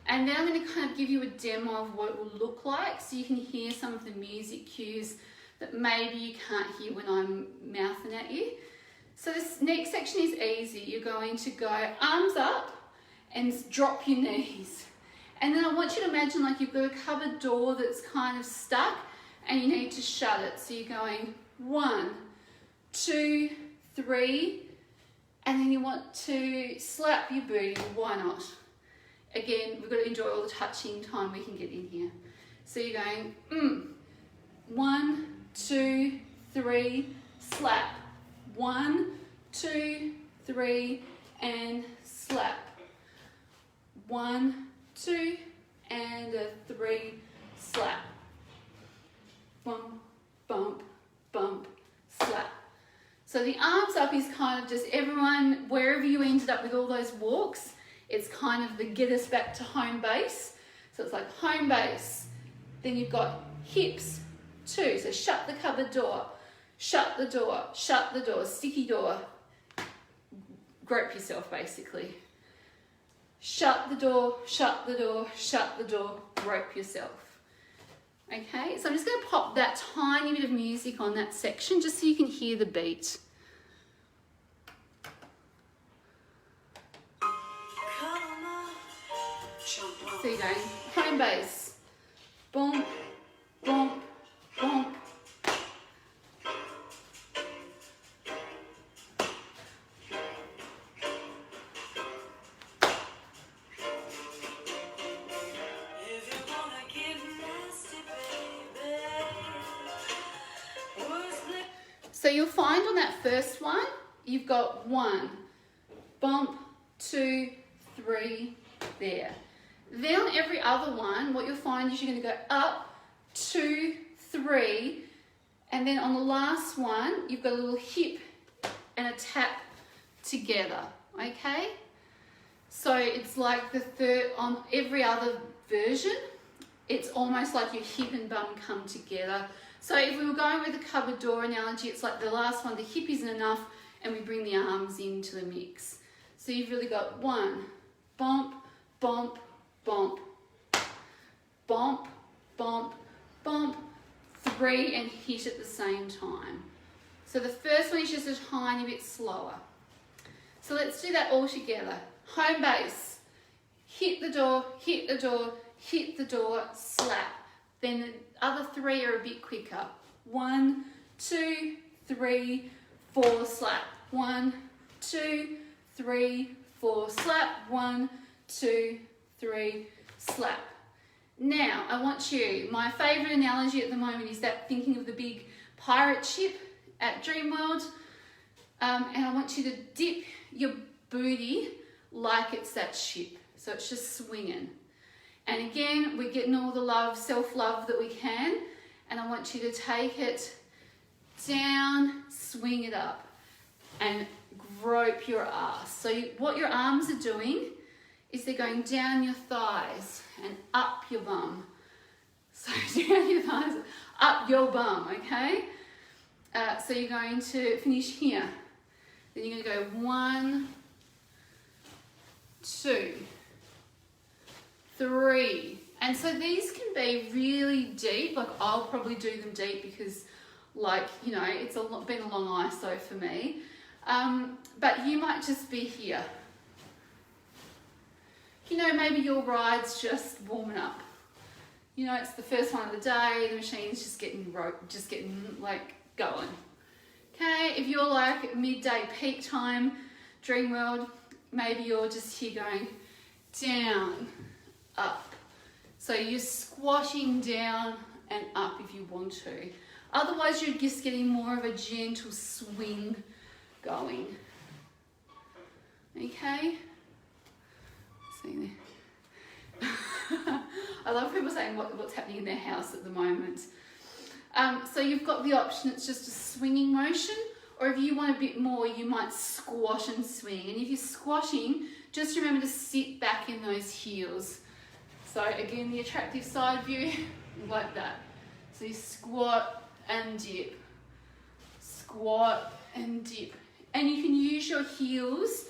and then I'm going to kind of give you a demo of what it will look like so you can hear some of the music cues that maybe you can't hear when I'm mouthing at you. So this next section is easy. You're going to go arms up and drop your knees. And then I want you to imagine like you've got a cupboard door that's kind of stuck and you need to shut it. So you're going 1, 2, 3, and then you want to slap your booty. Why not? Again, we've got to enjoy all the touching time we can get in here. So you're going 1, 2, 3, slap. 1, 2, 3, and slap. 1, 2, and a 3, slap. Bump, bump, bump, slap. So the arms up is kind of just everyone, wherever you ended up with all those walks, it's kind of the get us back to home base. So it's like home base. Then you've got hips, 2. So shut the cupboard door, shut the door, shut the door, sticky door. Grope yourself basically. shut the door, shut the door, shut the door, rope yourself. Okay, so I'm just going to pop that tiny bit of music on that section just so you can hear the beat. So you're going home base, bump, bump, bump. So you'll find on that first one, you've got 1, bump, 2, 3, there. Then on every other one, what you'll find is you're going to go up, 2, 3, and then on the last one, you've got a little hip and a tap together, okay? So it's like the third, on every other version, it's almost like your hip and bum come together. So if we were going with the cupboard door analogy, it's like the last one, the hip isn't enough, and we bring the arms into the mix. So you've really got 1, bump, bump, bump, bump, bump, bump, 3, and hit at the same time. So the first one is just a tiny bit slower. So let's do that all together. Home base, hit the door, hit the door, hit the door, slap. Then the other 3 are a bit quicker. 1, 2, 3, 4, slap. 1, 2, 3, 4, slap. 1, 2, 3, slap. Now, I want you, my favourite analogy at the moment is that thinking of the big pirate ship at Dreamworld. And I want you to dip your booty like it's that ship. So it's just swinging. And again, we're getting all the love, self-love that we can. And I want you to take it down, swing it up, and grope your ass. So what your arms are doing is they're going down your thighs and up your bum. So down your thighs, up your bum, okay? So you're going to finish here. Then you're going to go 1, 2, 3. And so these can be really deep. Like I'll probably do them deep because, like, you know, it's been a long ISO for me. But you might just be here. You know, maybe your ride's just warming up. You know, it's the first one of the day. The machine's just getting like going. Okay, if you're like midday peak time, Dreamworld, maybe you're just here going down, up. So you're squatting down and up if you want to. Otherwise, you're just getting more of a gentle swing going. Okay? See there. I love people saying what's happening in their house at the moment. So you've got the option, it's just a swinging motion, or if you want a bit more, you might squash and swing. And if you're squashing, just remember to sit back in those heels. So again, the attractive side view, like that. So you squat and dip, squat and dip. And you can use your heels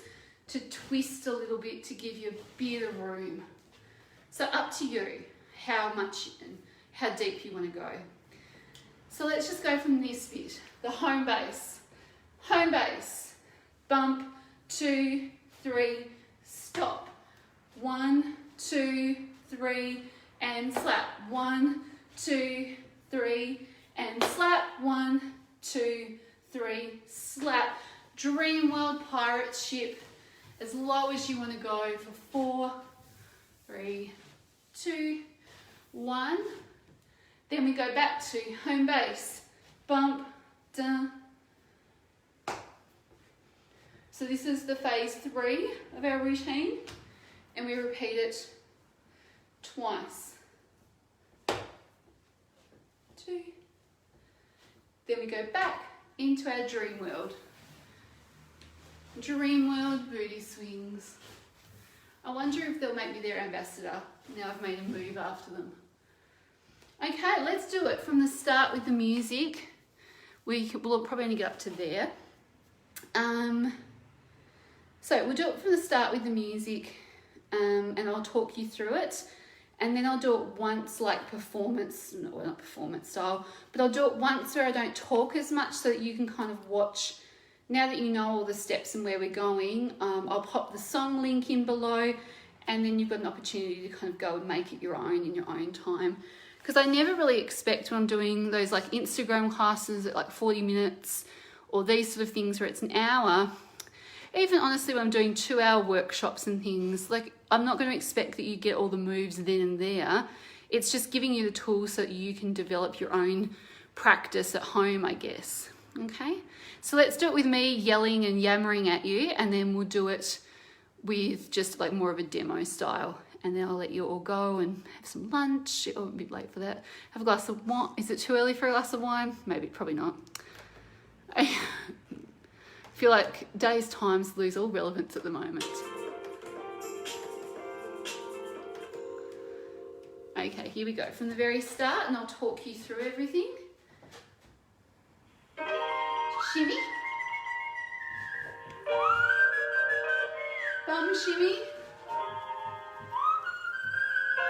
to twist a little bit to give you a bit of room. So up to you how much and how deep you want to go. So let's just go from this bit, the home base, bump, 2, 3, stop, 1, 2, 3, and slap, 1, 2, 3, and slap, 1, 2, 3, slap. Dreamworld pirate ship, as low as you want to go for 4, 3, 2, 1. Then we go back to home base, bump, dun. So this is the phase 3 of our routine, and we repeat it twice. 2. Then we go back into our dream world. Dream world booty swings. I wonder if they'll make me their ambassador now I've made a move after them. Okay, let's do it from the start with the music. We'll probably only get up to there. So we'll do it from the start with the music. and I'll talk you through it. And then I'll do it once, like performance, no, well, not performance style, but I'll do it once where I don't talk as much so that you can kind of watch. Now that you know all the steps and where we're going, I'll pop the song link in below, and then you've got an opportunity to kind of go and make it your own in your own time. Because I never really expect when I'm doing those like Instagram classes at like 40 minutes or these sort of things where it's an hour, even honestly when I'm doing 2-hour workshops and things, like I'm not going to expect that you get all the moves then and there. It's just giving you the tools so that you can develop your own practice at home, I guess. Okay, so let's do it with me yelling and yammering at you, and then we'll do it with just like more of a demo style. And then I'll let you all go and have some lunch. Oh, a bit late for that. Have a glass of wine. Is it too early for a glass of wine? Maybe, probably not. I feel like days, times lose all relevance at the moment. Okay, here we go. From the very start, and I'll talk you through everything. Shimmy. Bum shimmy.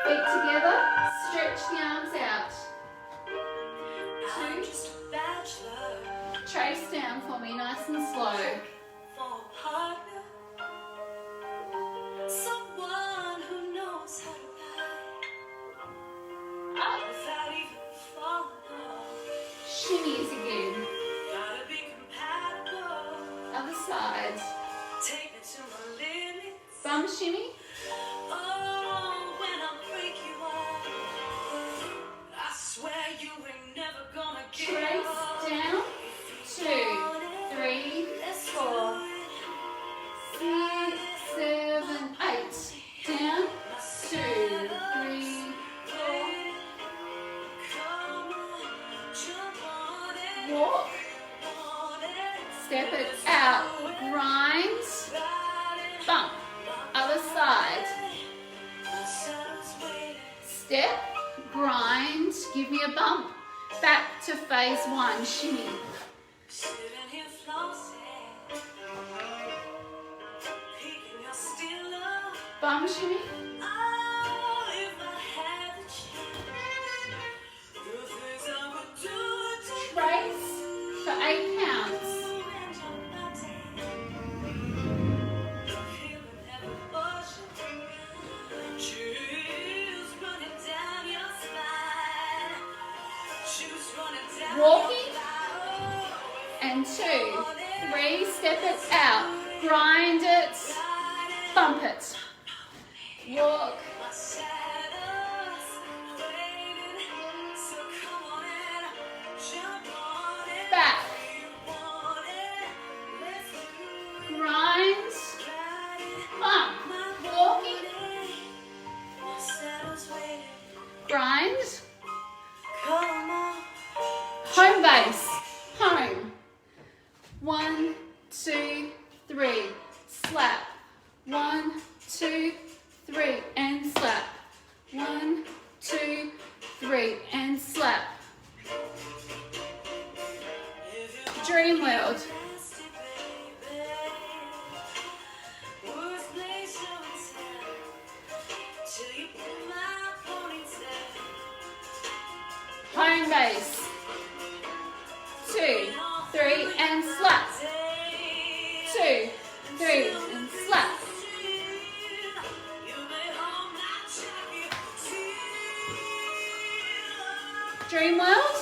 Feet together. Stretch the arms out. I'm just a bachelor. Trace down for me, nice and slow. For a partner. Someone who knows how to lie. Up. Without even falling off. Shimmies again. Gotta be compatible. Other side. Take me to my limits. Bum shimmy. Oh, when I break you up, I swear you ain't never gonna get Trace up. down. 2, 3, 4, 6, 7, 8. Down. 2, 3, 4. Walk. Step it out. Grind. Bump. Other side. Step. Grind. Give me a bump. Back to phase 1. Shimmy. Sitting here flossing, picking your still up. Bum shimmy. Oh, if I had the chance, the things I would do to Trace for 8 counts. you and your body. Feeling every motion, chills running down your spine, chills running down Walking. your spine. And 2, 3, step it out. Grind it. Bump it. Walk. My shadows waiting, so come on and jump on it. Back. You want it, let's do it. Grind. Ride it, Bump. my Walking. body. My shadows waiting, Grind. come on. Home base. Home. 1, 2, 3. Slap. 1, 2, 3. And slap. 1, 2, 3. And slap. Dream world. Nasty baby, words play show and tell, till you pull my ponytail. Home base. 2, 3. And slap. 2, 3. And slap. Dream world.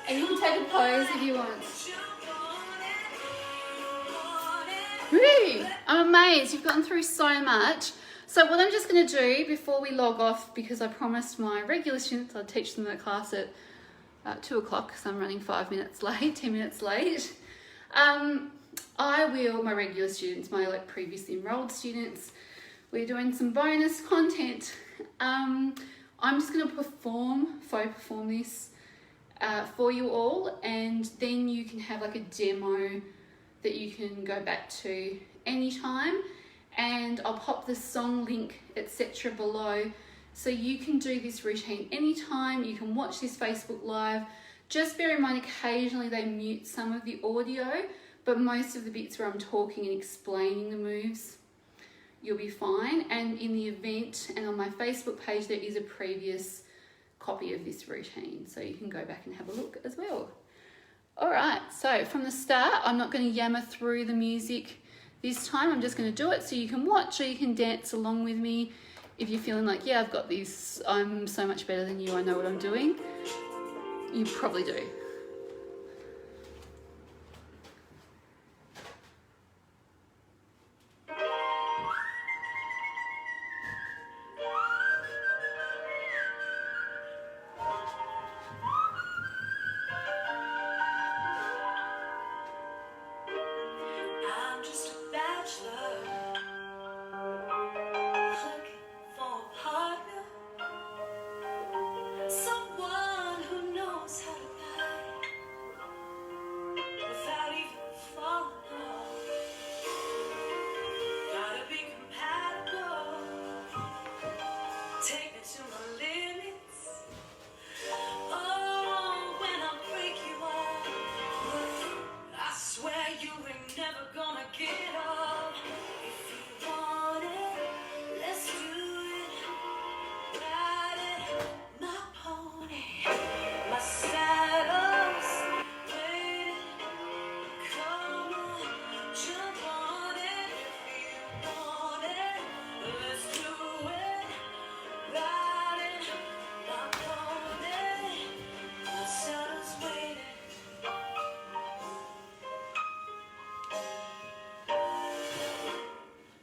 And you can take a pose if you want. Woo! I'm amazed. You've gotten through so much. So what I'm just going to do before we log off, because I promised my regular students I'd teach them that class at 2 o'clock because I'm running 5 minutes late, 10 minutes late. My regular students, my like previously enrolled students, we're doing some bonus content. I'm just going to faux perform this for you all, and then you can have like a demo that you can go back to anytime, and I'll pop the song link etc below, So you can do this routine anytime. You can watch this Facebook Live. Just bear in mind, occasionally they mute some of the audio, but most of the bits where I'm talking and explaining the moves, you'll be fine. And in the event and on my Facebook page, there is a previous copy of this routine, so you can go back and have a look as well. All right, so from the start, I'm not going to yammer through the music this time. I'm just going to do it so you can watch or you can dance along with me. If you're feeling like, yeah, I've got this, I'm so much better than you, I know what I'm doing, you probably do. I'm just a bachelor, looking for a partner, someone who knows how to lie without even falling off. Gotta be compatible, take me to my limits. Oh, when I break you up, I swear you ain't never gonna get up. If you want it, let's do it. Ride it, my pony, my saddle's waiting. Come on, jump on it. If you want it, let's do it. Ride it, my pony, my saddle's waiting.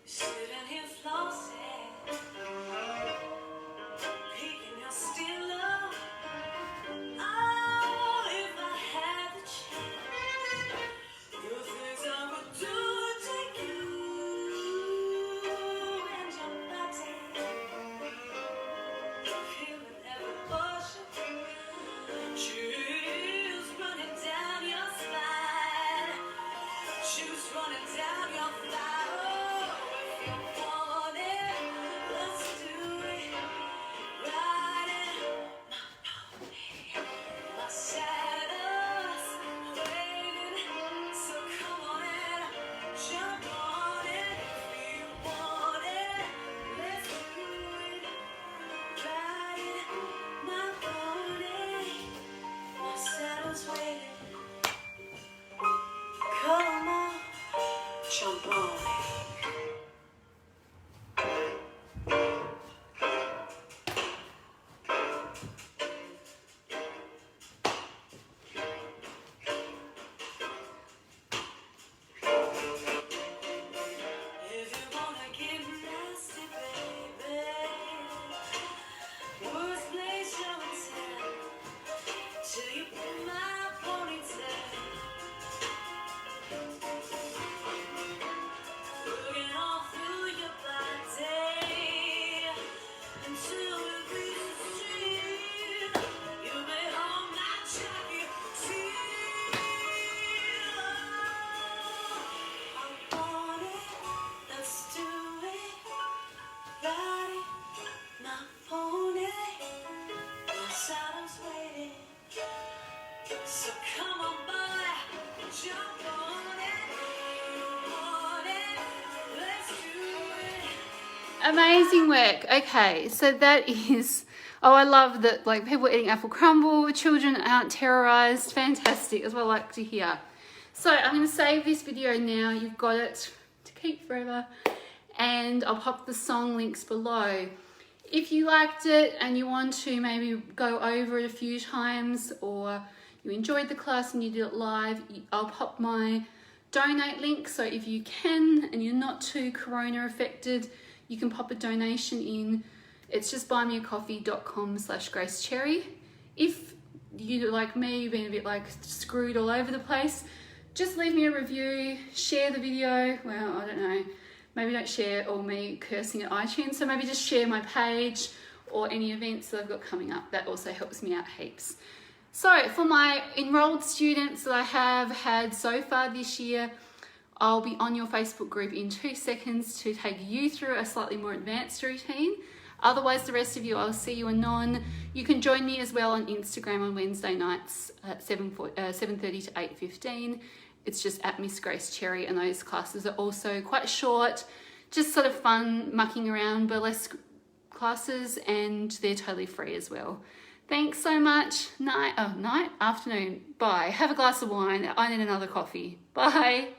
Sitting here flossing, peeking your still up. Oh, if I had the chance, the things I would do to you and your body, feeling every motion, chills running down your spine, shoes running down your thigh. Oh, if you want it, let's do it. Ride it, my saddle's waiting. So come on and jump on it. If you want it, let's do it. Ride it, my pony, my saddle's waiting. Come on, jump on it. If you wanna get nasty, baby, worst place show and tell till you pull my ponytail. Looking all through your body until we reach the street. You may hold my jacket till I want it. Let's do it. Ride it, my pony, my saddle's waiting. So come on, boy, jump on it. You want it, let's do it. Amazing work. Okay, so that is, oh, I love that, like, people eating apple crumble, children aren't terrorized. Fantastic. That's what I like to hear. So I'm going to save this video now. You've got it to keep forever, and I'll pop the song links below. If you liked it and you want to maybe go over it a few times, or you enjoyed the class and you did it live, I'll pop my donate link. So if you can and you're not too corona affected, you can pop a donation in. It's just buymeacoffee.com/GraceCherry. If you, like me, you've been a bit like screwed all over the place, just leave me a review, share the video. Well, I don't know, maybe don't share all me cursing at iTunes, so maybe just share my page or any events that I've got coming up. That also helps me out heaps. So for my enrolled students that I have had so far this year, I'll be on your Facebook group in 2 seconds to take you through a slightly more advanced routine. Otherwise, the rest of you, I'll see you anon. You can join me as well on Instagram on Wednesday nights at 7:30 to 8:15. It's just at Miss Grace Cherry, and those classes are also quite short, just sort of fun, mucking around burlesque classes, and they're totally free as well. Thanks so much. Afternoon. Bye. Have a glass of wine. I need another coffee. Bye.